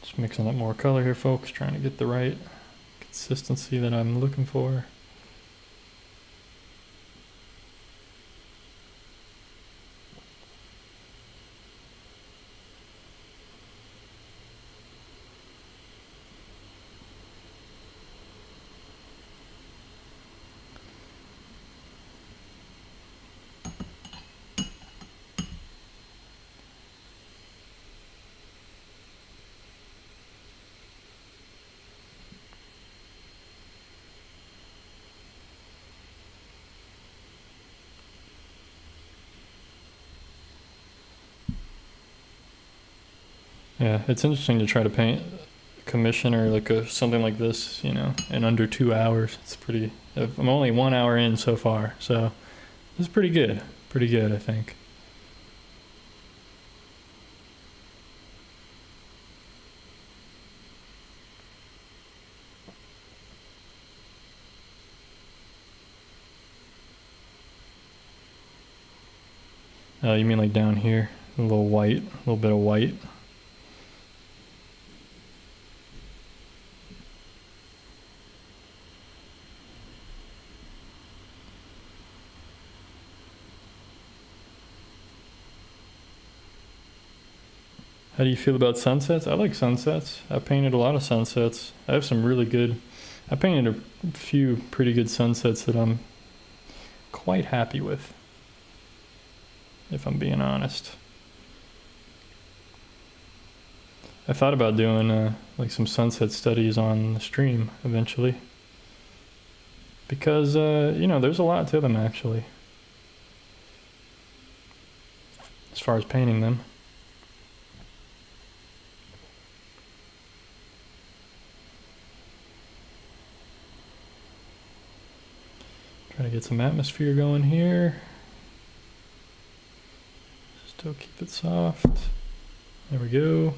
S1: Just mixing up more color here, folks, trying to get the right consistency that I'm looking for. Yeah, it's interesting to try to paint a commission or like something like this, you know, in under 2 hours. It's pretty, I'm only 1 hour in so far, so it's pretty good, I think. You mean like down here, a little white, a little bit of white. How do you feel about sunsets? I like sunsets. I painted a lot of sunsets. I have some really good, I painted a few pretty good sunsets that I'm quite happy with, if I'm being honest. I thought about doing like some sunset studies on the stream eventually, because you know, there's a lot to them actually, as far as painting them. Trying to get some atmosphere going here. Still keep it soft. There we go.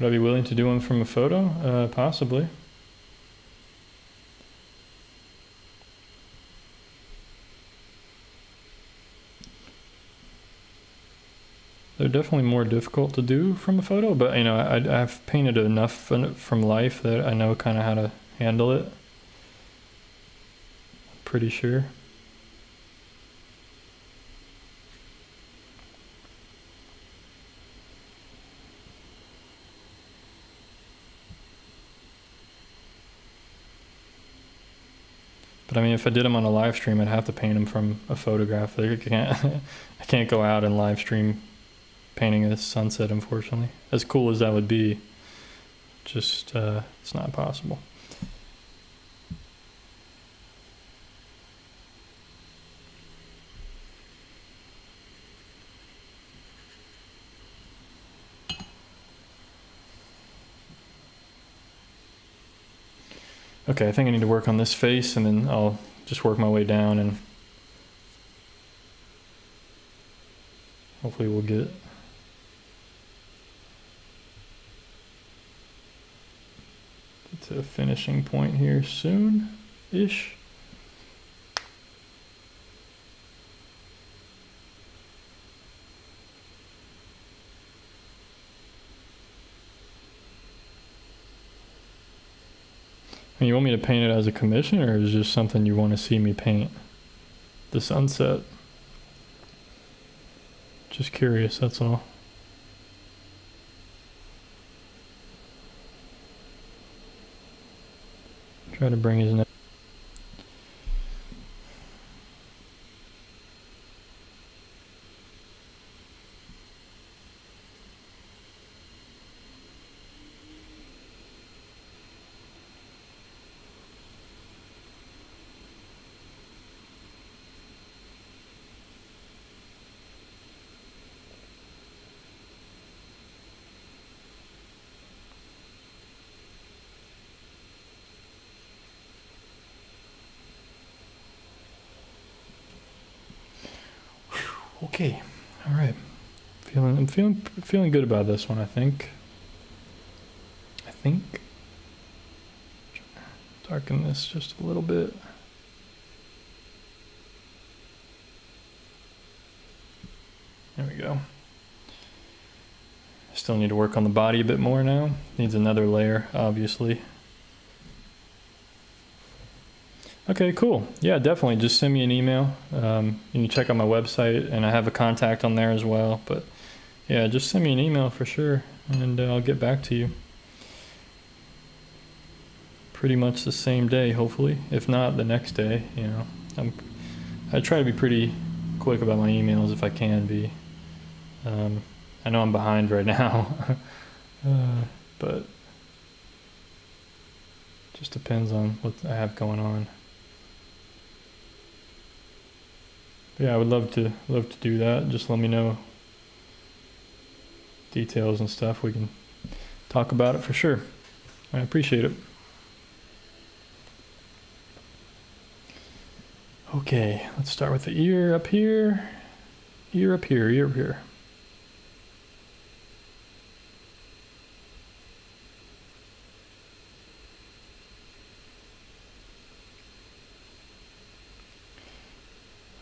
S1: Would I be willing to do one from a photo? Possibly. They're definitely more difficult to do from a photo, but you know, I've painted enough from life that I know kind of how to handle it. Pretty sure. But I mean, if I did them on a live stream, I'd have to paint them from a photograph. I can't go out and live stream painting a sunset, unfortunately. As cool as that would be, just it's not possible. Okay, I think I need to work on this face, and then I'll just work my way down, and hopefully we'll get to a finishing point here soon-ish. And you want me to paint it as a commission, or is it just something you want to see me paint? The sunset. Just curious, that's all. Try to bring his neck. Okay, all right. I'm feeling good about this one. I think. Darken this just a little bit. There we go. Still need to work on the body a bit more now. Needs another layer, obviously. Okay, cool. Yeah, definitely. Just send me an email. You can check out my website, and I have a contact on there as well. But yeah, just send me an email for sure, and I'll get back to you. Pretty much the same day, hopefully. If not, the next day. You know, I try to be pretty quick about my emails if I can be. I know I'm behind right now, but just depends on what I have going on. Yeah, I would love to do that. Just let me know details and stuff. We can talk about it for sure. I appreciate it. Okay, let's start with the ear up here. Ear up here, ear up here.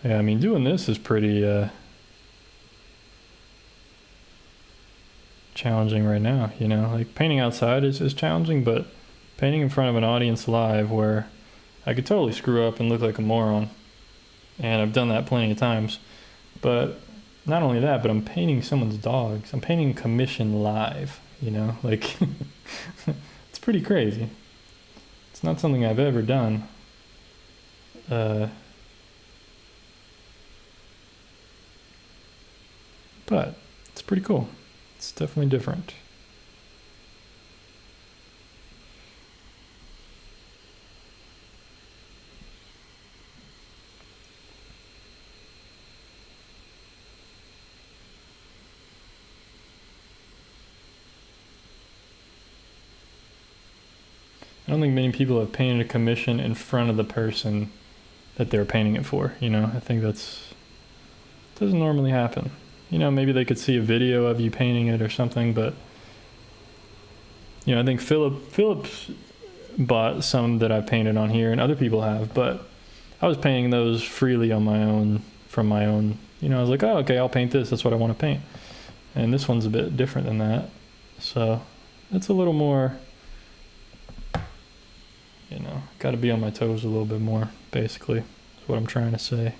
S1: Yeah, I mean, doing this is pretty challenging right now, you know? Like, painting outside is challenging, but painting in front of an audience live where I could totally screw up and look like a moron. And I've done that plenty of times. But not only that, but I'm painting someone's dogs. I'm painting commission live, you know? Like, it's pretty crazy. It's not something I've ever done. But it's pretty cool. It's definitely different. I don't think many people have painted a commission in front of the person that they're painting it for, you know? I think doesn't normally happen. You know, maybe they could see a video of you painting it or something, but you know, I think Philip's bought some that I've painted on here, and other people have, but I was painting those freely on my own, from my own, you know, I was like, oh, okay, I'll paint this, that's what I want to paint. And this one's a bit different than that. So it's a little more, you know, got to be on my toes a little bit more, basically, is what I'm trying to say.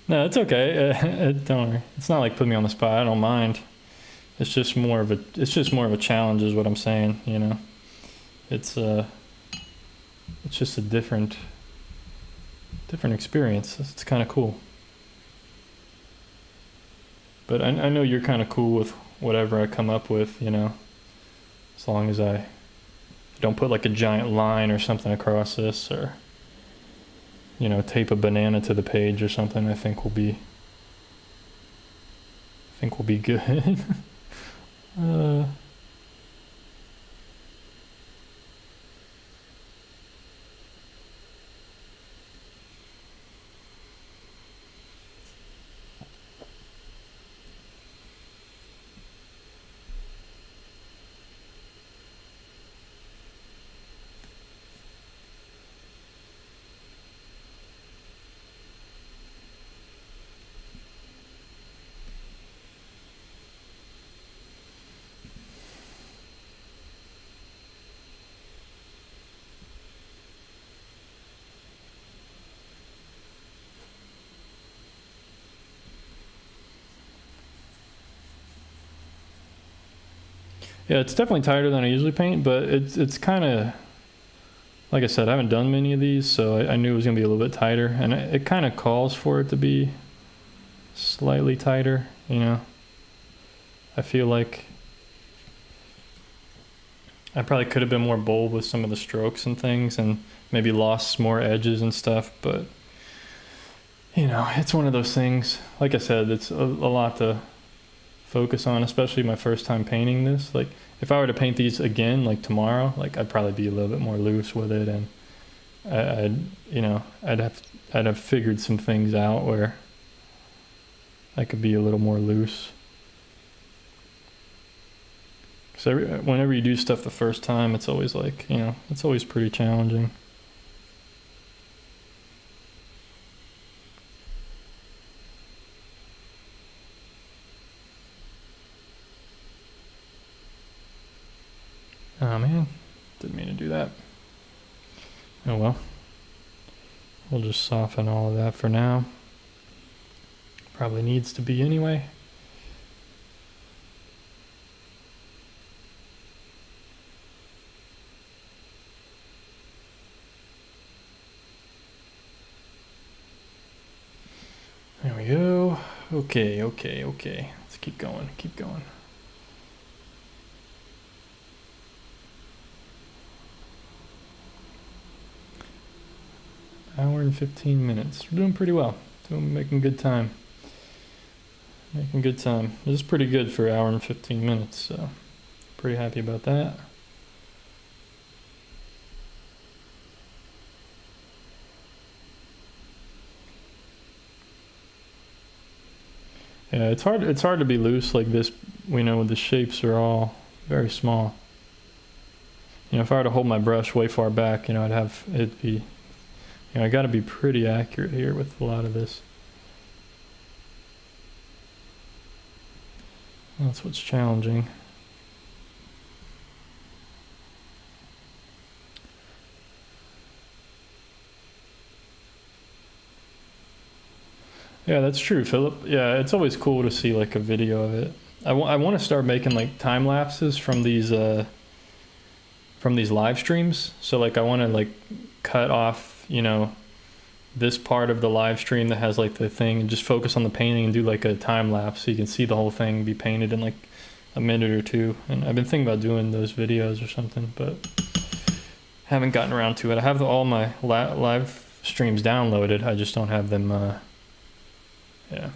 S1: No, it's okay. Don't worry. It's not like putting me on the spot. I don't mind. It's just more of a challenge, is what I'm saying. You know, it's just a different experience. It's kind of cool. But I know you're kind of cool with whatever I come up with. You know, as long as I don't put like a giant line or something across this, or you know, tape a banana to the page or something, I think will be good. Yeah, it's definitely tighter than I usually paint, but it's kind of, like I said, I haven't done many of these, so I knew it was going to be a little bit tighter, and it kind of calls for it to be slightly tighter, you know. I feel like I probably could have been more bold with some of the strokes and things, and maybe lost more edges and stuff, but, you know, it's one of those things. Like I said, it's a lot to focus on, especially my first time painting this. Like if I were to paint these again like tomorrow, like I'd probably be a little bit more loose with it, and I'd have figured some things out where I could be a little more loose. So whenever you do stuff the first time, it's always like, you know, it's always pretty challenging. Oh man, didn't mean to do that. Oh well. We'll just soften all of that for now. Probably needs to be anyway. There we go. Okay. Let's keep going. Hour and 15 minutes. We're doing pretty well. Making good time. This is pretty good for an hour and 15 minutes, so pretty happy about that. Yeah, it's hard to be loose like this. We know the shapes are all very small. You know, if I were to hold my brush way far back, you know, it'd be, you know, I got to be pretty accurate here with a lot of this. That's what's challenging. Yeah, that's true, Philip. Yeah, it's always cool to see like a video of it. I want to start making like time lapses from these live streams. So like I want to like cut off, you know, this part of the live stream that has like the thing and just focus on the painting and do like a time lapse so you can see the whole thing be painted in like a minute or two. And I've been thinking about doing those videos or something, but haven't gotten around to it. I have all my live streams downloaded. I just don't have them. Yeah.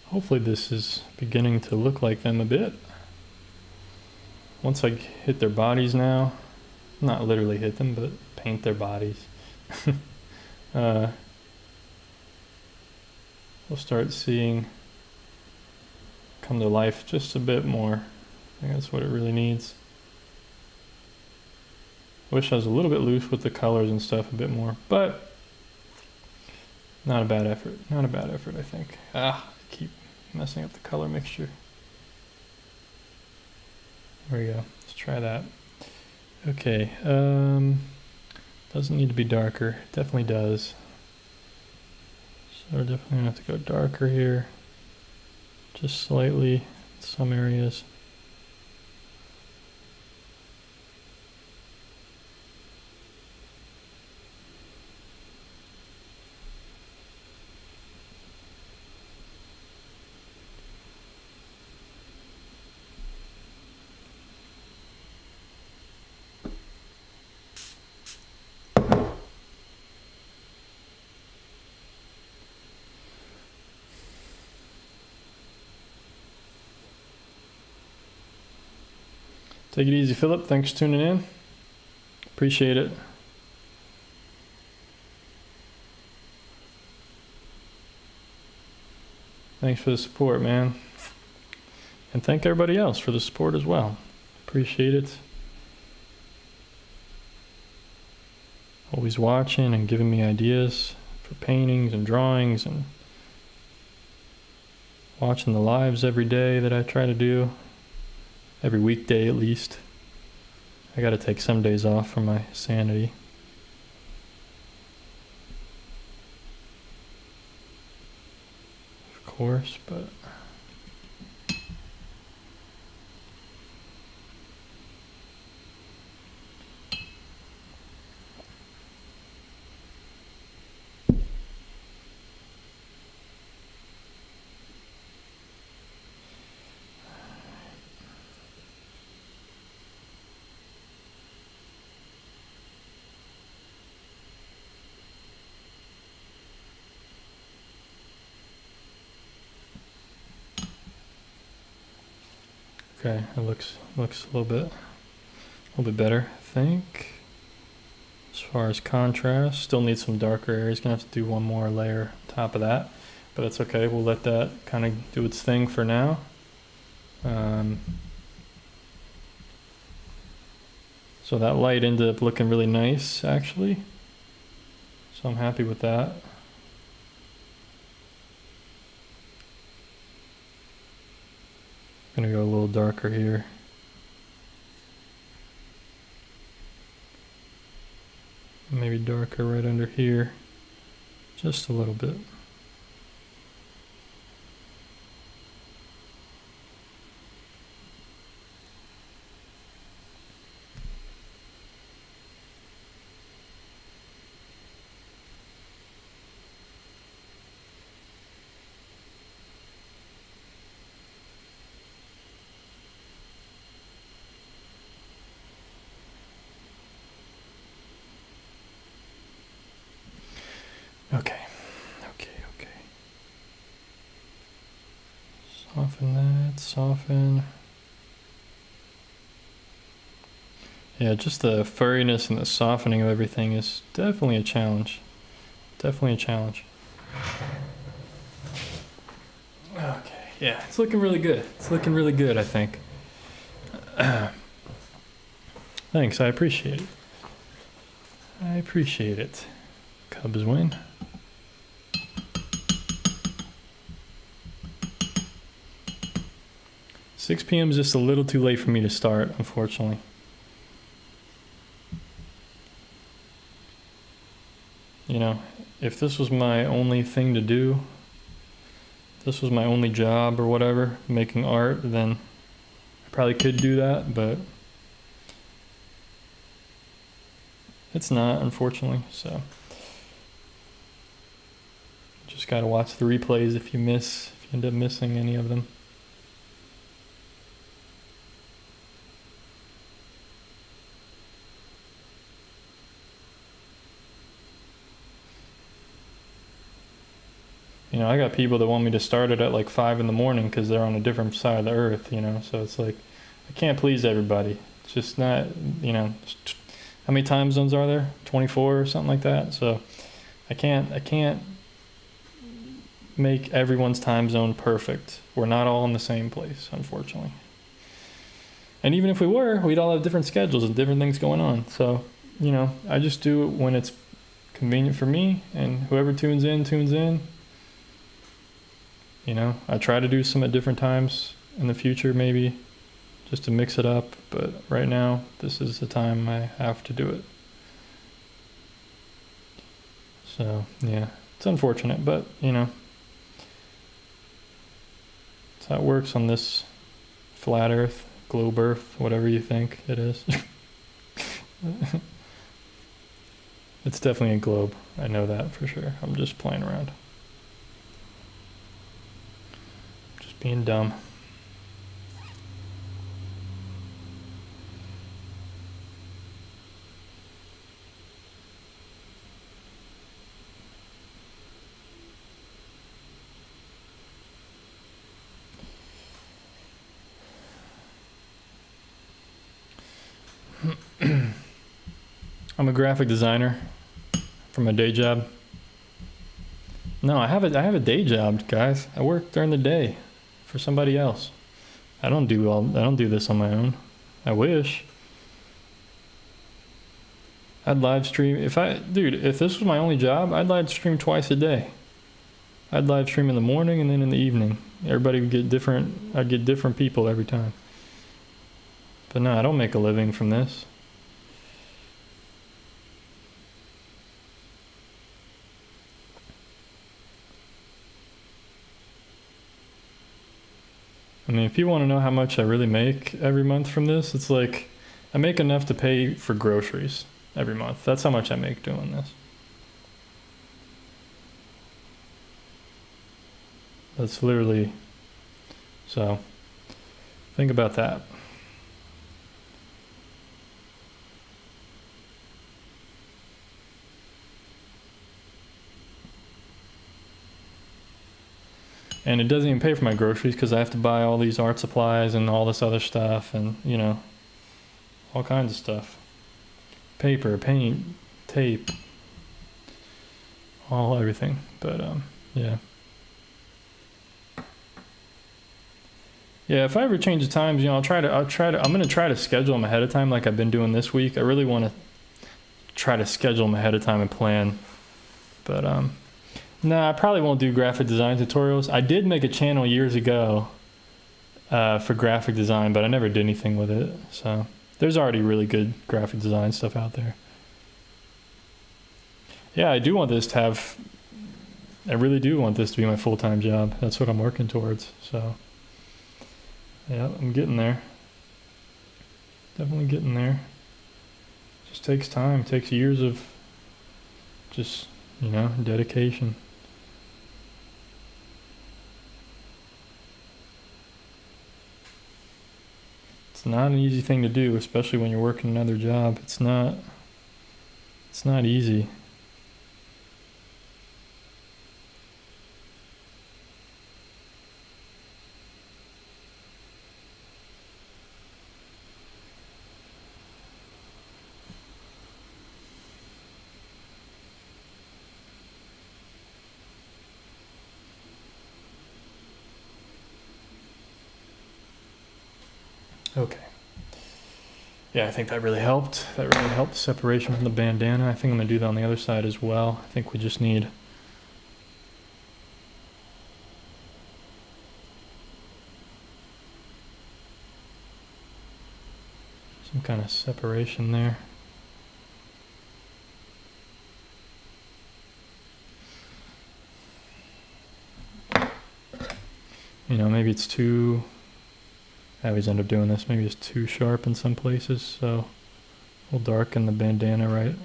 S1: Hopefully this is beginning to look like them a bit. Once I hit their bodies now, not literally hit them, but paint their bodies. we'll start seeing come to life just a bit more. I think that's what it really needs. Wish I was a little bit loose with the colors and stuff a bit more, but not a bad effort. Not a bad effort, I think. I keep messing up the color mixture. There we go. Let's try that. Okay. Doesn't need to be darker. It definitely does. So we're definitely gonna have to go darker here. Just slightly in some areas. Take it easy, Philip. Thanks for tuning in. Appreciate it. Thanks for the support, man. And thank everybody else for the support as well. Appreciate it. Always watching and giving me ideas for paintings and drawings, and watching the lives every day that I try to do. Every weekday at least. I gotta take some days off for my sanity. Of course, but okay, it looks a little bit better, I think. As far as contrast, still need some darker areas. Gonna have to do one more layer on top of that, but that's okay. We'll let that kind of do its thing for now. So that light ended up looking really nice, actually. So I'm happy with that. Gonna go a little darker here. Maybe darker right under here, just a little bit. Okay. Soften that, soften. Yeah, just the furriness and the softening of everything is definitely a challenge. Definitely a challenge. Okay, yeah, it's looking really good. It's looking really good, I think. Thanks, I appreciate it. I appreciate it. Cubs win. Six p.m. is just a little too late for me to start, unfortunately. You know, if this was my only thing to do, this was my only job or whatever, making art, then I probably could do that, but it's not, unfortunately, so just gotta watch the replays if you end up missing any of them. You know, I got people that want me to start it at like 5 in the morning because they're on a different side of the earth, you know, so it's like, I can't please everybody. It's just not, you know, how many time zones are there? 24 or something like that. So I can't make everyone's time zone perfect. We're not all in the same place, unfortunately. And even if we were, we'd all have different schedules and different things going on. So, you know, I just do it when it's convenient for me, and whoever tunes in, tunes in. You know, I try to do some at different times in the future, maybe, just to mix it up. But right now, this is the time I have to do it. So, yeah, it's unfortunate, but, you know, that's how it works on this flat earth, globe earth, whatever you think it is. It's definitely a globe. I know that for sure. I'm just playing around. Just being dumb. I'm a graphic designer for my day job. No, I have a day job, guys. I work during the day for somebody else. I don't do this on my own. I wish. I'd live stream if this was my only job, I'd live stream twice a day. I'd live stream in the morning and then in the evening. Everybody would get different. I'd get different people every time. But no, I don't make a living from this. I mean, if you want to know how much I really make every month from this, it's like I make enough to pay for groceries every month. That's how much I make doing this. That's literally, so think about that. And it doesn't even pay for my groceries because I have to buy all these art supplies and all this other stuff and, you know, all kinds of stuff. Paper, paint, tape, everything. But, yeah. Yeah, if I ever change the times, you know, I'm going to try to schedule them ahead of time like I've been doing this week. I really want to try to schedule them ahead of time and plan. But, no, I probably won't do graphic design tutorials. I did make a channel years ago for graphic design, but I never did anything with it. So there's already really good graphic design stuff out there. Yeah, I do want this to have, I really do want this to be my full-time job. That's what I'm working towards. So yeah, I'm getting there. Definitely getting there. Just takes time, takes years of just, you know, dedication. It's not an easy thing to do, especially when you're working another job. It's not easy. Okay. Yeah, I think that really helped. That really helped separation from the bandana. I think I'm gonna do that on the other side as well. I think we just need some kind of separation there. You know, maybe it's too, I always end up doing this, maybe it's too sharp in some places, so we'll darken the bandana right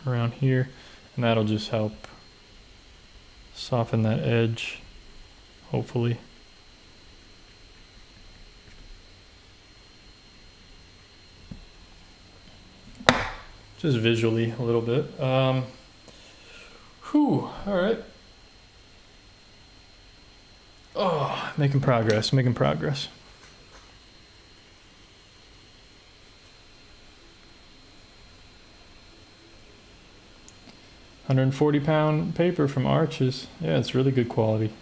S1: around here, and that'll just help soften that edge, hopefully. Just visually a little bit. All right. Oh, making progress, making progress. 140-pound paper from Arches. Yeah, it's really good quality.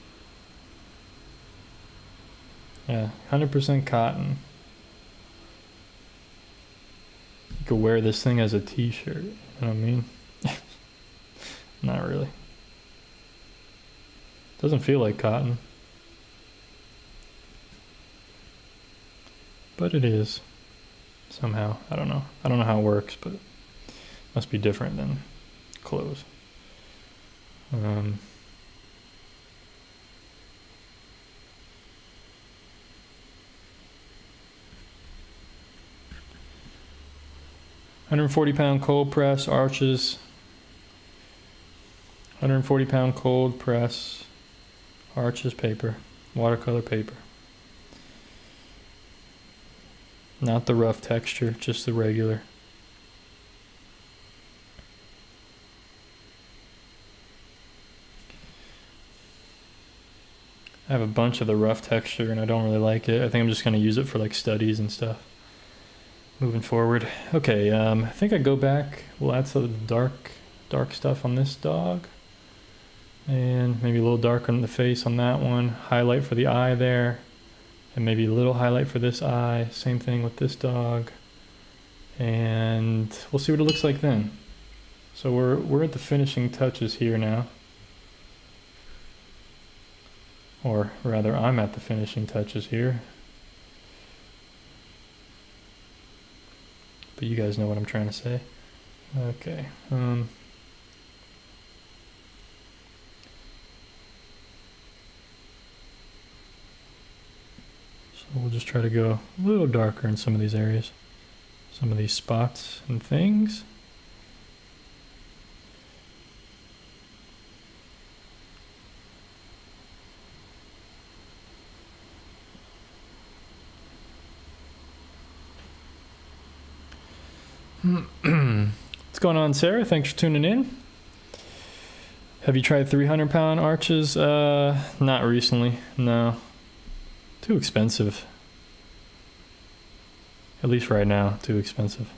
S1: Yeah, 100% cotton. You could wear this thing as a t-shirt, you know what I mean? Not really. Doesn't feel like cotton. But it is. Somehow. I don't know. I don't know how it works, but it must be different than clothes. £140 cold press arches. 140-pound cold press arches paper, watercolor paper. Not the rough texture, just the regular. I have a bunch of the rough texture and I don't really like it. I think I'm just going to use it for like studies and stuff moving forward. Okay, I think I go back. We'll add some of the dark stuff on this dog. And maybe a little darker on the face on that one. Highlight for the eye there. And maybe a little highlight for this eye. Same thing with this dog. And we'll see what it looks like then. So we're at the finishing touches here now. Or rather, I'm at the finishing touches here. But you guys know what I'm trying to say. Okay. So we'll just try to go a little darker in some of these areas. Some of these spots and things. What's going on, Sarah? Thanks for tuning in. Have you tried 300-pound arches? Not recently, no. Too expensive. At least right now, too expensive.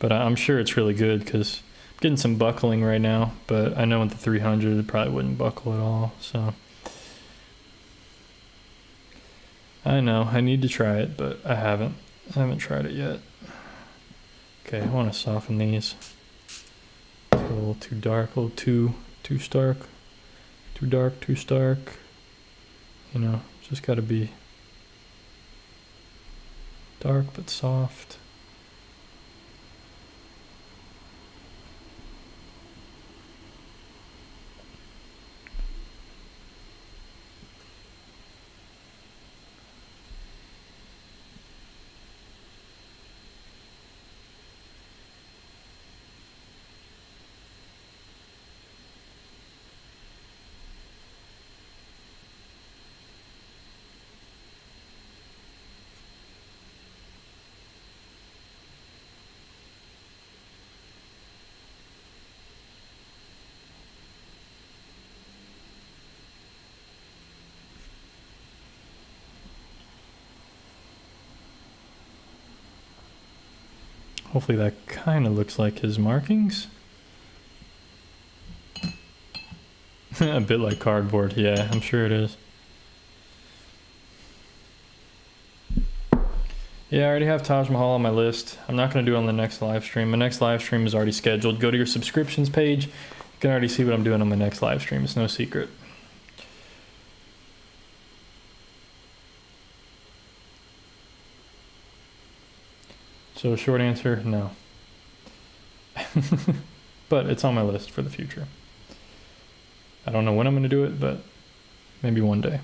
S1: But I'm sure it's really good because I'm getting some buckling right now, but I know with the 300 it probably wouldn't buckle at all, so. I know, I need to try it, but I haven't. I haven't tried it yet. Okay, I want to soften these. A little too dark, a little too stark. Too dark, too stark. You know, just gotta be dark but soft. Hopefully that kind of looks like his markings. A bit like cardboard, yeah, I'm sure it is. Yeah, I already have Taj Mahal on my list. I'm not going to do it on the next live stream. My next live stream is already scheduled. Go to your subscriptions page. You can already see what I'm doing on my next live stream. It's no secret. So short answer, no. But it's on my list for the future. I don't know when I'm going to do it, but maybe one day.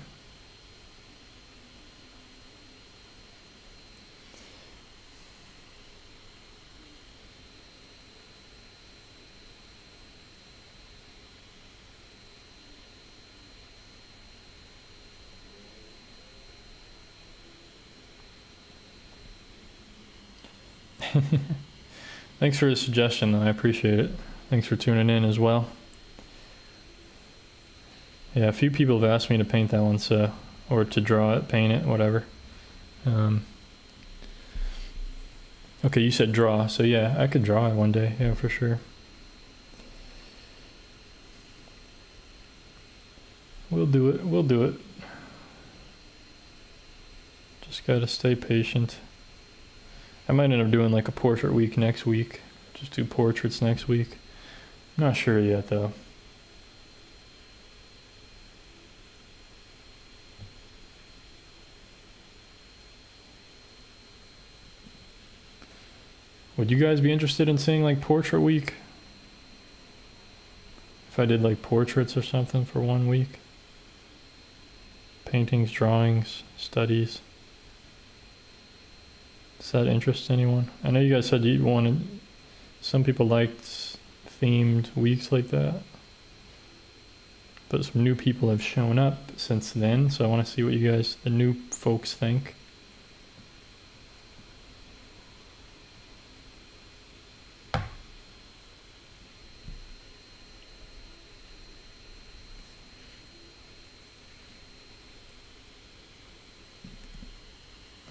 S1: Thanks for the suggestion, though. I appreciate it. Thanks for tuning in as well. Yeah, a few people have asked me to paint that one, so, or to draw it, paint it, whatever. Okay, you said draw, so yeah, I could draw it one day, yeah, for sure. We'll do it, we'll do it. Just gotta stay patient. I might end up doing like a portrait week next week. Just do portraits next week. I'm not sure yet though. Would you guys be interested in seeing like portrait week? If I did like portraits or something for 1 week? Paintings, drawings, studies. Does that interest anyone? I know you guys said you wanted, some people liked themed weeks like that. But some new people have shown up since then, so I want to see what you guys, the new folks, think.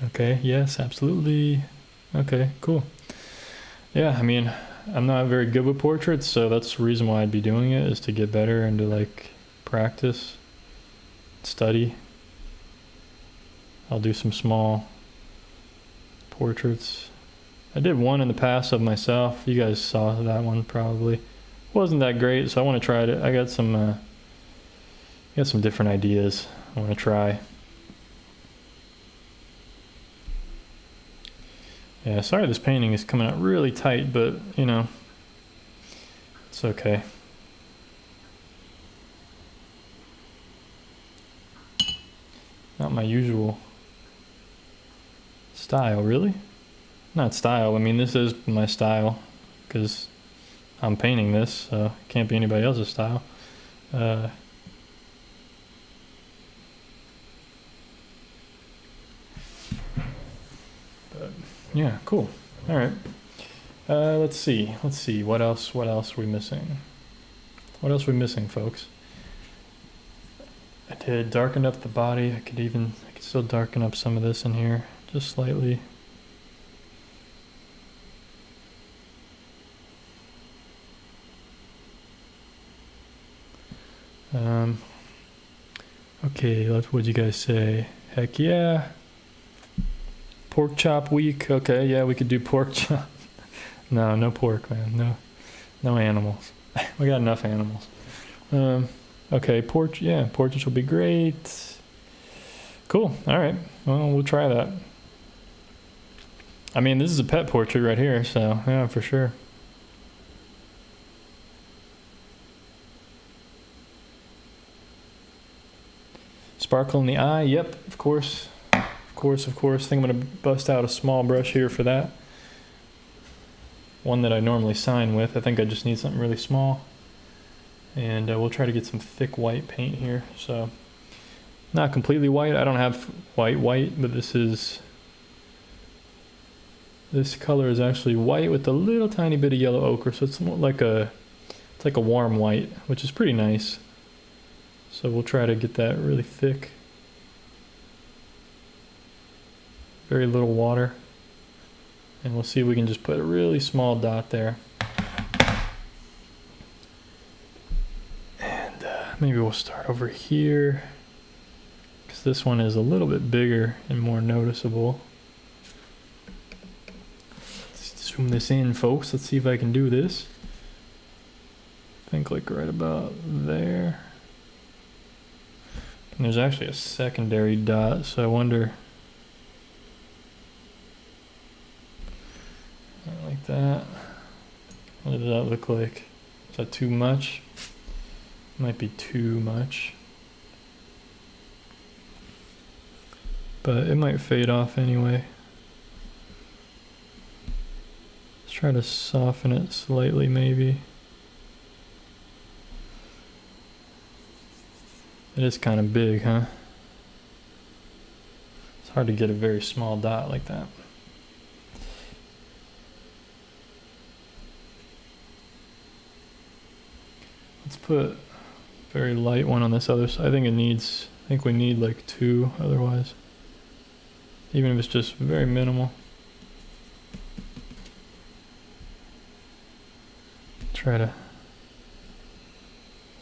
S1: Okay, yes, absolutely. Okay, cool. Yeah, I mean, I'm not very good with portraits, so that's the reason why I'd be doing it, is to get better and to like practice, study. I'll do some small portraits. I did one in the past of myself. You guys saw that one probably. Wasn't that great, so I want to try it. I got some different ideas I want to try. Yeah, sorry this painting is coming out really tight, but, you know, it's okay. Not my usual style, really? Not style, I mean, this is my style, because I'm painting this, so it can't be anybody else's style. Yeah, cool. All right. Let's see. What else are we missing? What else are we missing, folks? I did darken up the body. I could still darken up some of this in here, just slightly. Okay, what'd you guys say? Heck yeah. Pork chop week. Okay, yeah, we could do pork chop. No pork, man. No animals. We got enough animals. Okay, portraits will be great. Cool. All right. Well, we'll try that. I mean, this is a pet portrait right here, so yeah, for sure. Sparkle in the eye. Yep, of course. Of course. I think I'm going to bust out a small brush here for that. One that I normally sign with. I think I just need something really small. And we'll try to get some thick white paint here. So, not completely white. I don't have white, but this color is actually white with a little tiny bit of yellow ochre. So it's more like it's like a warm white, which is pretty nice. So we'll try to get that really thick. Very little water. And we'll see if we can just put a really small dot there. And maybe we'll start over here, because this one is a little bit bigger and more noticeable. Let's zoom this in, folks. Let's see if I can do this. I think like right about there. And there's actually a secondary dot, so I wonder. Like that. What does that look like? Is that too much? Might be too much. But it might fade off anyway. Let's try to soften it slightly, maybe. It is kind of big, huh? It's hard to get a very small dot like that. Let's put a very light one on this other side. I think we need like 2 otherwise. Even if it's just very minimal. Try to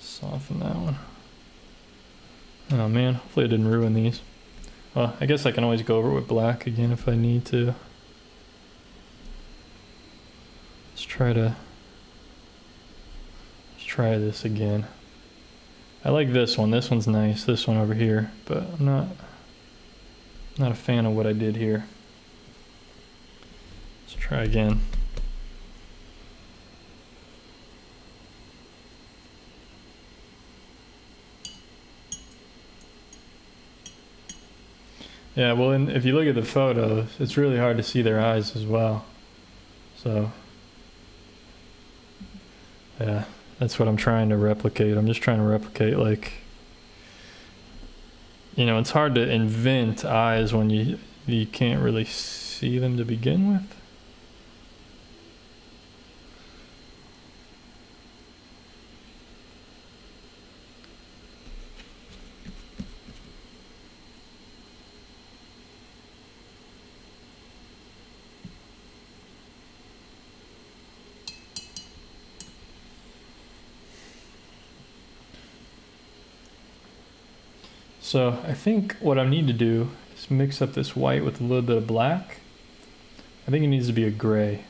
S1: soften that one. Oh man, hopefully I didn't ruin these. Well, I guess I can always go over it with black again if I need to. Let's try this again. I like this one. This one's nice. This one over here, but I'm not a fan of what I did here. Let's try again. Yeah, well, and if you look at the photos, it's really hard to see their eyes as well. So, yeah, that's what I'm trying to replicate. I'm just trying to replicate, like, you know, it's hard to invent eyes when you can't really see them to begin with. So I think what I need to do is mix up this white with a little bit of black. I think it needs to be a gray,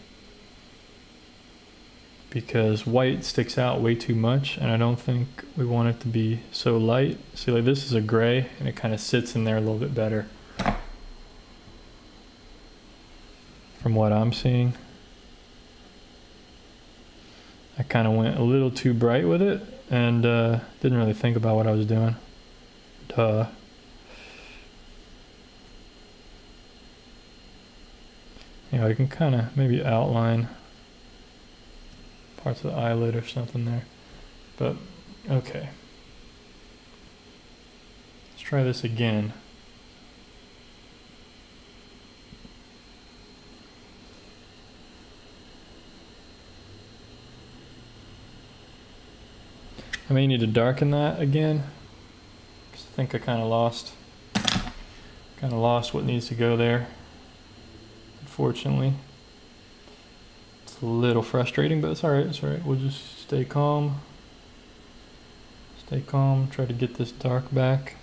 S1: because white sticks out way too much and I don't think we want it to be so light. See, like this is a gray and it kind of sits in there a little bit better from what I'm seeing. I kind of went a little too bright with it and didn't really think about what I was doing. Duh. Yeah, I can kind of maybe outline parts of the eyelid or something there. But, okay. Let's try this again. I may need to darken that again. I think I kind of lost what needs to go there, unfortunately. It's a little frustrating, but it's alright, We'll just stay calm, try to get this dark back.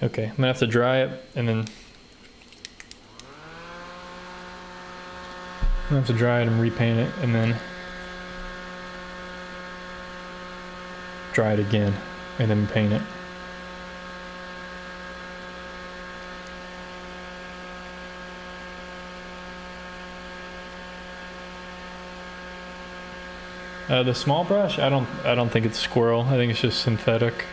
S1: Okay, I'm gonna have to dry it and then I'm gonna have to dry it and repaint it and then dry it again and then paint it. The small brush, I don't think it's squirrel. I think it's just synthetic.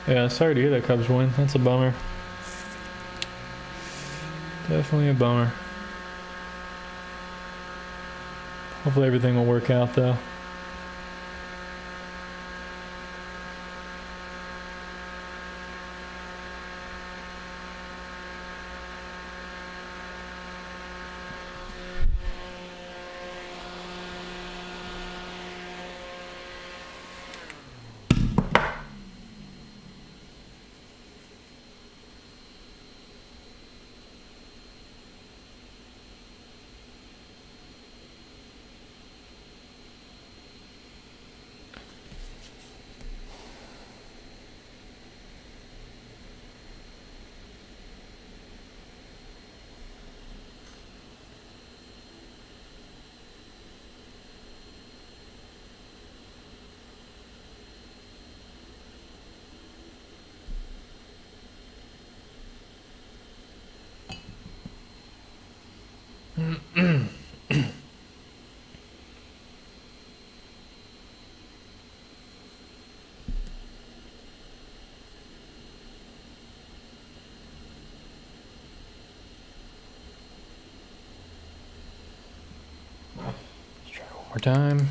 S1: Yeah, sorry to hear that Cubs win. That's a bummer. Definitely a bummer. Hopefully everything will work out though. More time.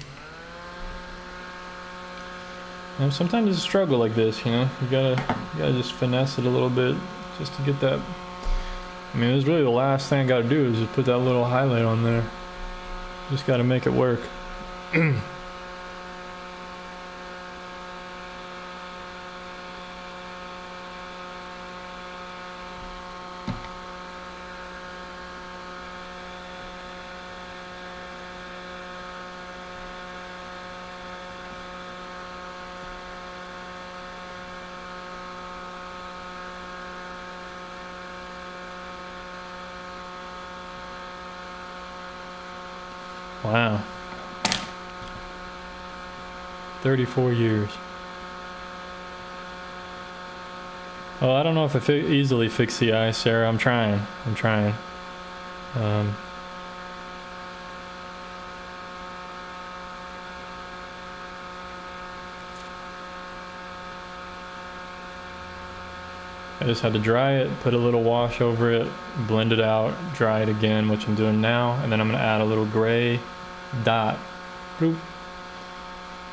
S1: And sometimes it's a struggle like this, you know. You gotta just finesse it a little bit just to get that. I mean, it's really the last thing I gotta do is just put that little highlight on there. Just gotta make it work. Wow. 34 years. Well, I don't know if I easily fix the eye, Sarah. I'm trying. I just had to dry it, put a little wash over it, blend it out, dry it again, which I'm doing now, and then I'm gonna add a little gray dot. Boop.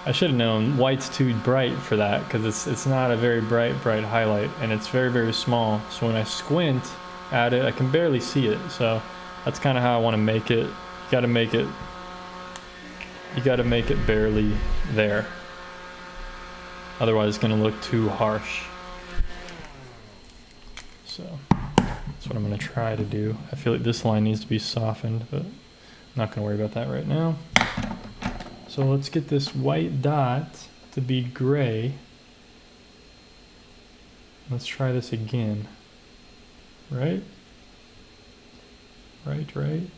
S1: I should have known white's too bright for that, because it's not a very bright highlight, and it's very, very small. So when I squint at it, I can barely see it. So that's kind of how I want to make it. You gotta make it barely there. Otherwise it's gonna look too harsh. So that's what I'm gonna try to do. I feel like this line needs to be softened, but I'm not gonna worry about that right now. So let's get this white dot to be gray. Let's try this again. Right? Right.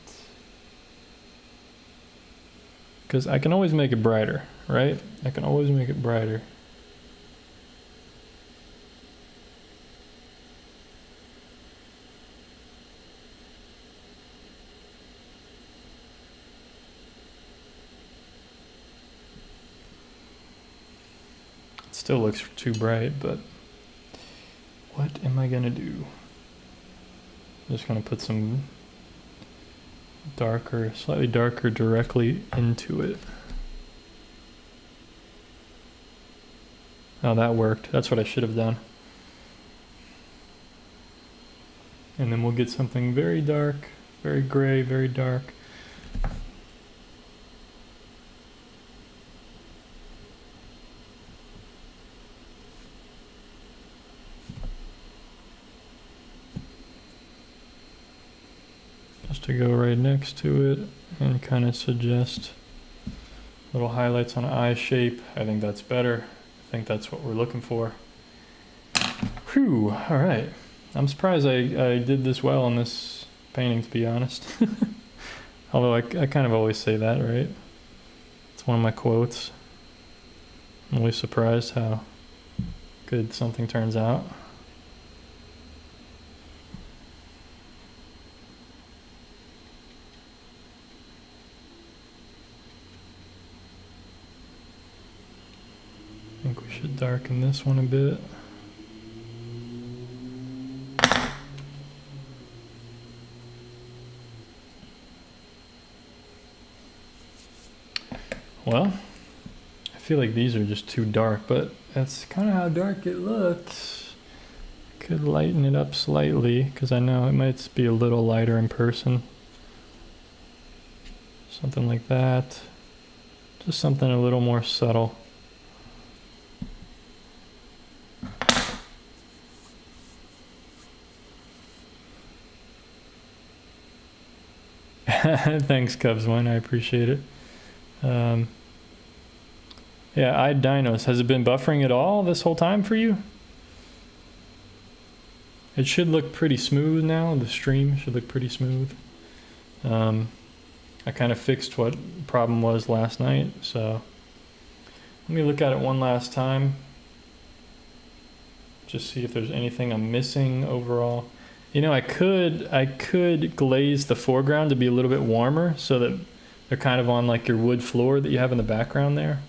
S1: Because I can always make it brighter, right? I can always make it brighter. Still looks too bright, but what am I gonna do? I'm just gonna put some darker, slightly darker directly into it. Oh, that worked. That's what I should have done. And then we'll get something very dark, very gray, very dark. To go right next to it and kind of suggest little highlights on eye shape. I think that's better. I think that's what we're looking for. Whew, all right. I'm surprised I did this well on this painting, to be honest. Although I kind of always say that, right? It's one of my quotes. I'm always surprised how good something turns out. I think we should darken this one a bit. Well, I feel like these are just too dark, but that's kind of how dark it looks. Could lighten it up slightly, because I know it might be a little lighter in person. Something like that. Just something a little more subtle. Thanks, Cubs One. I appreciate it. Yeah, iDinos. Has it been buffering at all this whole time for you? It should look pretty smooth now. The stream should look pretty smooth. I kind of fixed what the problem was last night, so let me look at it one last time. Just see if there's anything I'm missing overall. You know, I could glaze the foreground to be a little bit warmer so that they're kind of on like your wood floor that you have in the background there.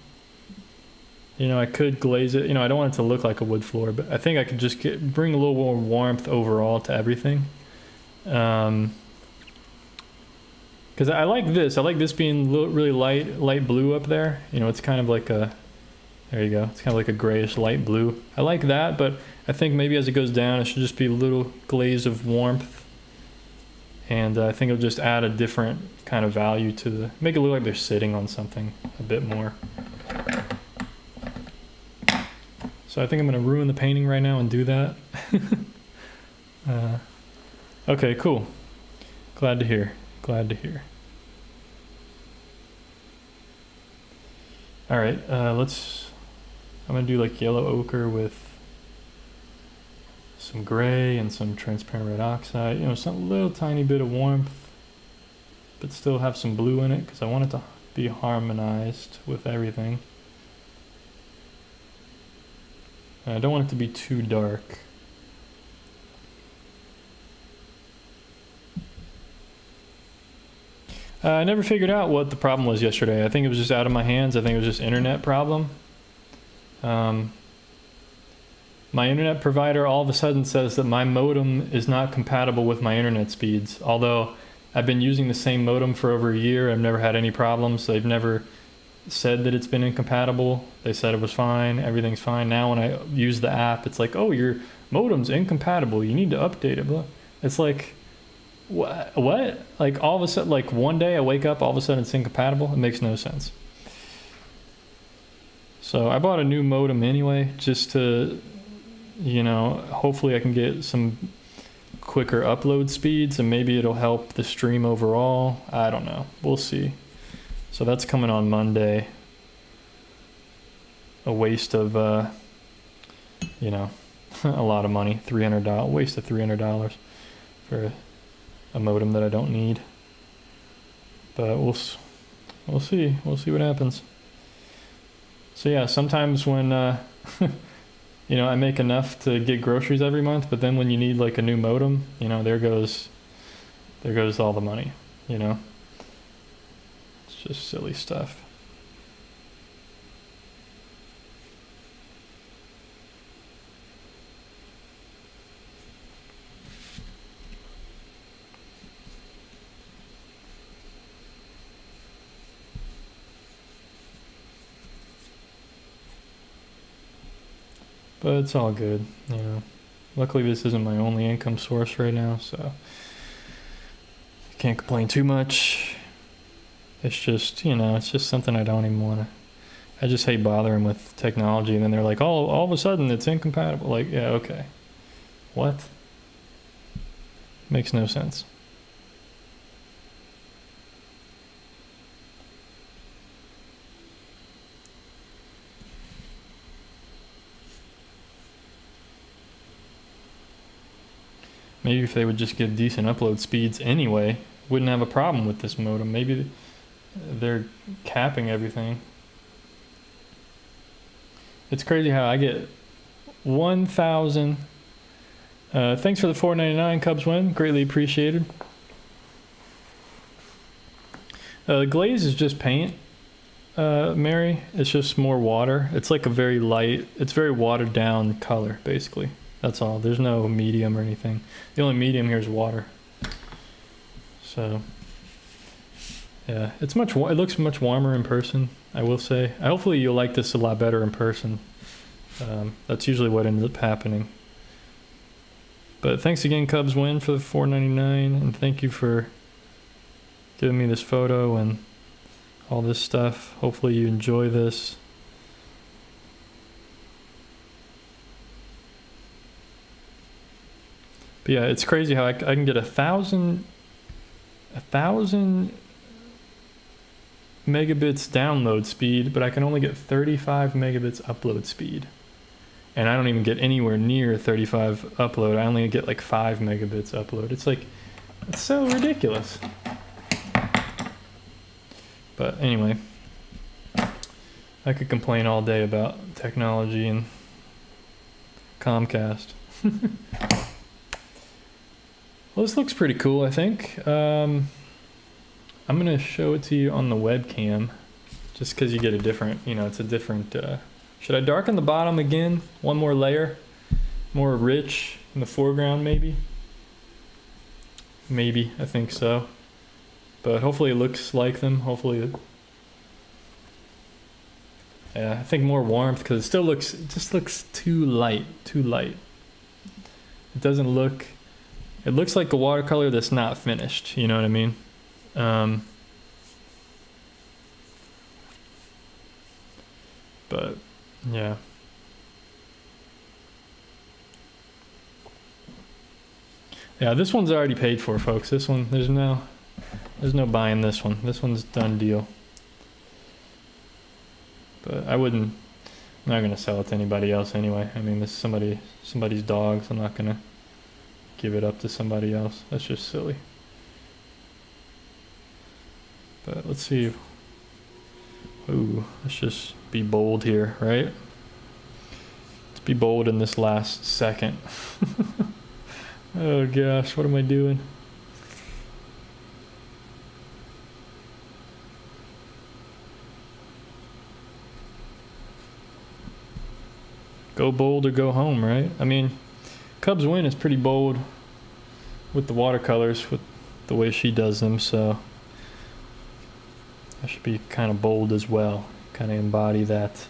S1: You know, I could glaze it. You know, I don't want it to look like a wood floor, but I think I could just bring a little more warmth overall to everything. Because I like this. I like this being really light blue up there. You know, it's kind of like a, there you go. It's kind of like a grayish light blue. I like that, but I think maybe as it goes down, it should just be a little glaze of warmth. And I think it'll just add a different kind of value to the, make it look like they're sitting on something a bit more. So I think I'm going to ruin the painting right now and do that. Okay, cool. Glad to hear. Glad to hear. All right, I'm going to do like yellow ochre with some gray and some transparent red oxide. You know, some little tiny bit of warmth. but still have some blue in it because I want it to be harmonized with everything. And I don't want it to be too dark. I never figured out what the problem was yesterday. I think it was just out of my hands. I think it was just internet problem. My internet provider all of a sudden says that my modem is not compatible with my internet speeds. Although I've been using the same modem for over a year. I've never had any problems. They've never said that it's been incompatible. They said it was fine. Everything's fine. Now when I use the app, it's like, oh, your modem's incompatible. You need to update it. It's like, what? Like all of a sudden, like one day I wake up, all of a sudden it's incompatible. It makes no sense. So I bought a new modem anyway, just to, you know, hopefully I can get some quicker upload speeds and maybe it'll help the stream overall. I don't know. We'll see. So that's coming on Monday. A waste of, you know, a lot of money. $300. Waste of $300 for a modem that I don't need. But we'll see. We'll see what happens. So yeah, sometimes when, you know, I make enough to get groceries every month, but then when you need like a new modem, you know, there goes all the money, you know. It's just silly stuff. But it's all good, you know. Luckily this isn't my only income source right now, so I can't complain too much. It's just, you know, it's just something I don't even want to. I just hate bothering with technology, and then they're like, oh, all of a sudden it's incompatible. Like, yeah, okay. What? Makes no sense. Maybe if they would just give decent upload speeds anyway, wouldn't have a problem with this modem. Maybe they're capping everything. It's crazy how I get 1,000. Thanks for the $4.99 Cubs win. Greatly appreciated. The glaze is just paint, Mary. It's just more water. It's like a very light, it's very watered down color, basically. That's all. There's no medium or anything. The only medium here is water. So, yeah, it's it looks much warmer in person, I will say. Hopefully you'll like this a lot better in person. That's usually what ends up happening. But thanks again, Cubs win, for the $4.99, and thank you for giving me this photo and all this stuff. Hopefully you enjoy this. But yeah, it's crazy how I can get 1,000 megabits download speed, but I can only get 35 megabits upload speed. And I don't even get anywhere near 35 upload. I only get like 5 megabits upload. It's like, it's so ridiculous. But anyway, I could complain all day about technology and Comcast. Well, this looks pretty cool, I think. I'm going to show it to you on the webcam, just because you get a different, you know, it's a different... should I darken the bottom again? One more layer? More rich in the foreground, maybe? Maybe, I think so. But hopefully it looks like them. Hopefully... Yeah, I think more warmth, because it just looks too light, It doesn't look... It looks like a watercolor that's not finished, you know what I mean? But, yeah. Yeah, this one's already paid for, folks. This one, there's no buying this one. This one's done deal. But I'm not gonna sell it to anybody else anyway. I mean, this is somebody's dog, so I'm not gonna give it up to somebody else. That's just silly. But let's see. Ooh, let's just be bold here, right? Let's be bold in this last second. Oh gosh, what am I doing? Go bold or go home, right? I mean, Cubs win is pretty bold with the watercolors, with the way she does them, so I should be kind of bold as well, kind of embody that.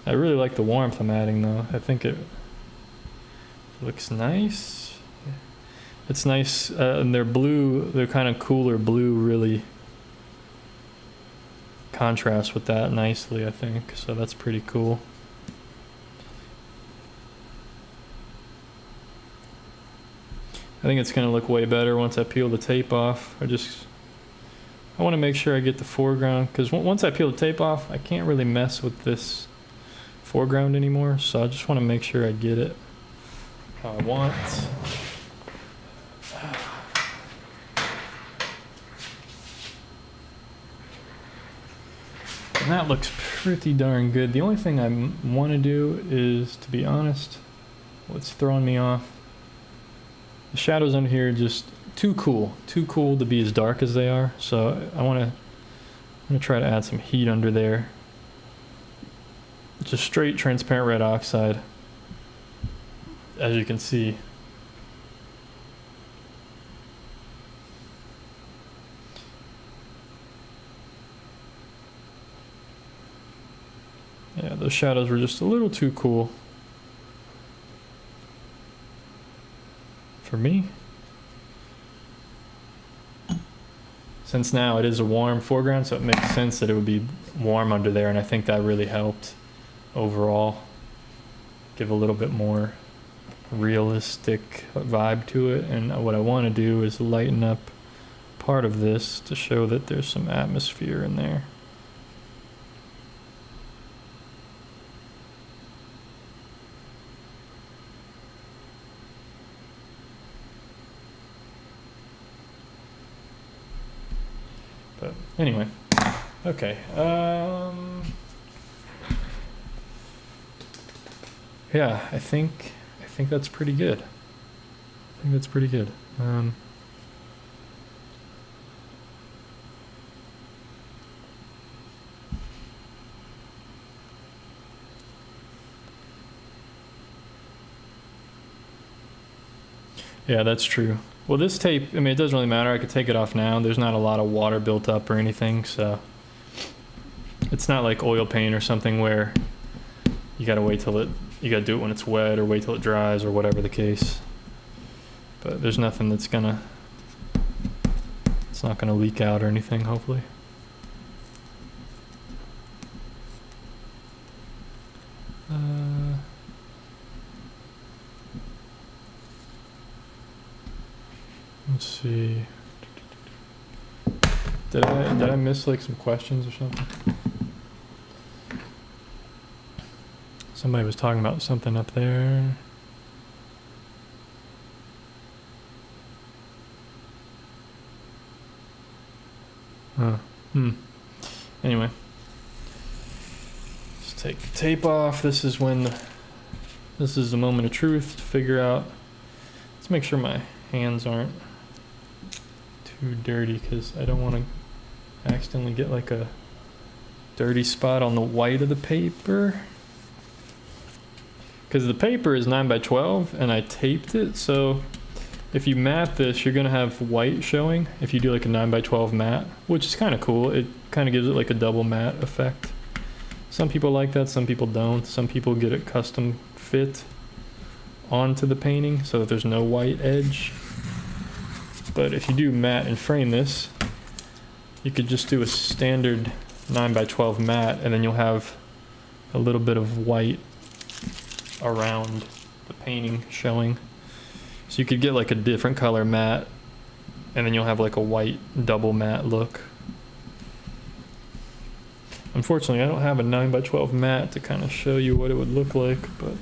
S1: I really like the warmth I'm adding though. I think it looks nice. It's nice, and they're blue, they're kind of cooler blue, really contrasts with that nicely, I think, so that's pretty cool. I think it's going to look way better once I peel the tape off. I want to make sure I get the foreground, because once I peel the tape off, I can't really mess with this foreground anymore, so I just want to make sure I get it how I want. And that looks pretty darn good. The only thing I want to do is, to be honest, what's throwing me off, the shadows under here are just too cool to be as dark as they are. So I'm gonna try to add some heat under there. Just straight transparent red oxide, as you can see. Yeah, those shadows were just a little too cool for me. Since now it is a warm foreground, so it makes sense that it would be warm under there, and I think that really helped overall give a little bit more realistic vibe to it. And what I want to do is lighten up part of this to show that there's some atmosphere in there. But anyway, okay. Yeah, I think that's pretty good. I think that's pretty good. Yeah, that's true. Well, this tape, I mean, it doesn't really matter. I could take it off now. There's not a lot of water built up or anything, so it's not like oil paint or something where you gotta wait till you gotta do it when it's wet or wait till it dries or whatever the case. But there's nothing it's not gonna leak out or anything, hopefully. Let's see. Did I miss like some questions or something? Somebody was talking about something up there. Anyway, let's take the tape off. This is the moment of truth to figure out. Let's make sure my hands aren't too dirty, because I don't want to accidentally get like a dirty spot on the white of the paper. Because the paper is 9x12 and I taped it, so if you matte this, you're gonna have white showing if you do like a 9x12 matte, which is kind of cool. It kind of gives it like a double matte effect. Some people like that, some people don't. Some people get it custom fit onto the painting so that there's no white edge. But if you do matte and frame this, you could just do a standard 9x12 matte, and then you'll have a little bit of white around the painting showing. So you could get like a different color matte, and then you'll have like a white double matte look. Unfortunately, I don't have a 9x12 matte to kind of show you what it would look like, but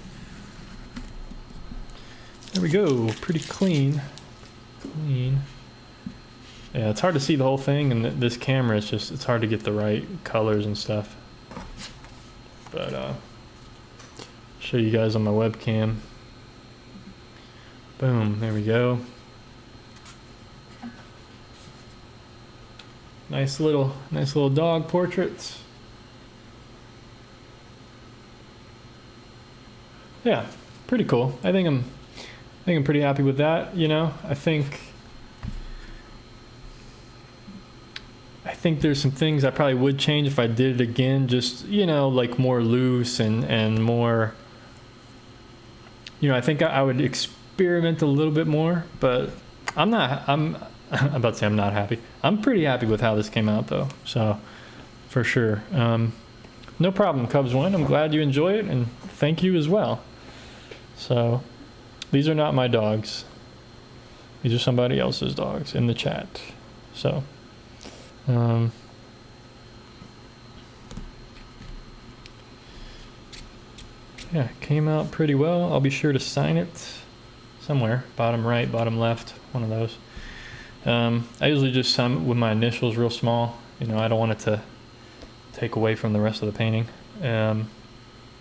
S1: there we go, pretty clean. Yeah, it's hard to see the whole thing, and this camera, it's hard to get the right colors and stuff. But show you guys on my webcam. Boom, there we go. Nice little dog portraits. Yeah, pretty cool. I think I'm pretty happy with that, you know. I think there's some things I probably would change if I did it again, just, you know, like more loose and more, you know, I think I would experiment a little bit more, but I'm about to say I'm not happy. I'm pretty happy with how this came out though, so for sure. No problem, Cubs win. I'm glad you enjoy it, and thank you as well. So these are not my dogs. These are somebody else's dogs in the chat. So yeah, came out pretty well. I'll be sure to sign it somewhere, bottom right, bottom left, one of those. I usually just sign it with my initials real small. You know, I don't want it to take away from the rest of the painting.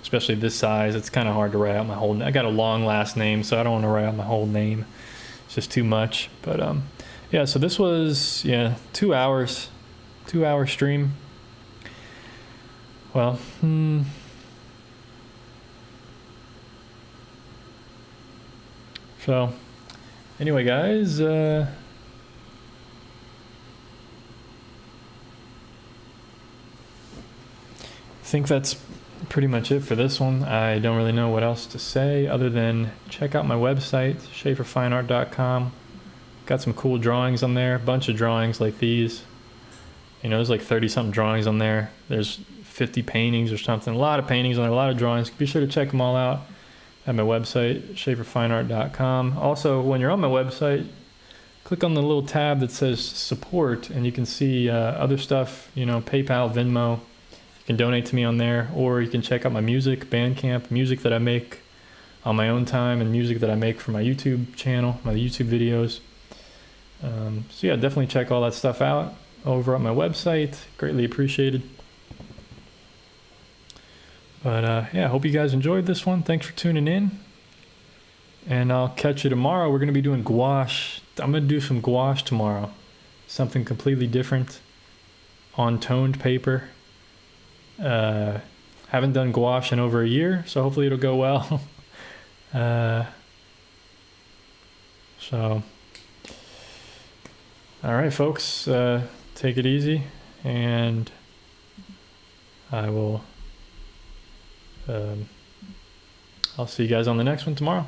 S1: Especially this size, it's kind of hard to write out my whole name. I got a long last name, so I don't want to write out my whole name. It's just too much. But yeah, so this was 2 hours, 2 hour stream. Well, so anyway, guys, I think that's pretty much it for this one. I don't really know what else to say other than check out my website, schaeferfineart.com. Got some cool drawings on there, a bunch of drawings like these. You know, there's like 30 something drawings on there. There's 50 paintings or something. A lot of paintings on there, a lot of drawings. Be sure to check them all out at my website, schaeferfineart.com. Also, when you're on my website, click on the little tab that says support, and you can see other stuff, you know, PayPal, Venmo. You can donate to me on there, or you can check out my music, Bandcamp, music that I make on my own time, and music that I make for my YouTube channel, my YouTube videos. So yeah, definitely check all that stuff out over on my website. Greatly appreciated. But yeah, I hope you guys enjoyed this one. Thanks for tuning in. And I'll catch you tomorrow. We're going to be doing gouache. I'm going to do some gouache tomorrow. Something completely different on toned paper. Haven't done gouache in over a year, so hopefully it'll go well. So, all right, folks, take it easy, and I will, I'll see you guys on the next one tomorrow.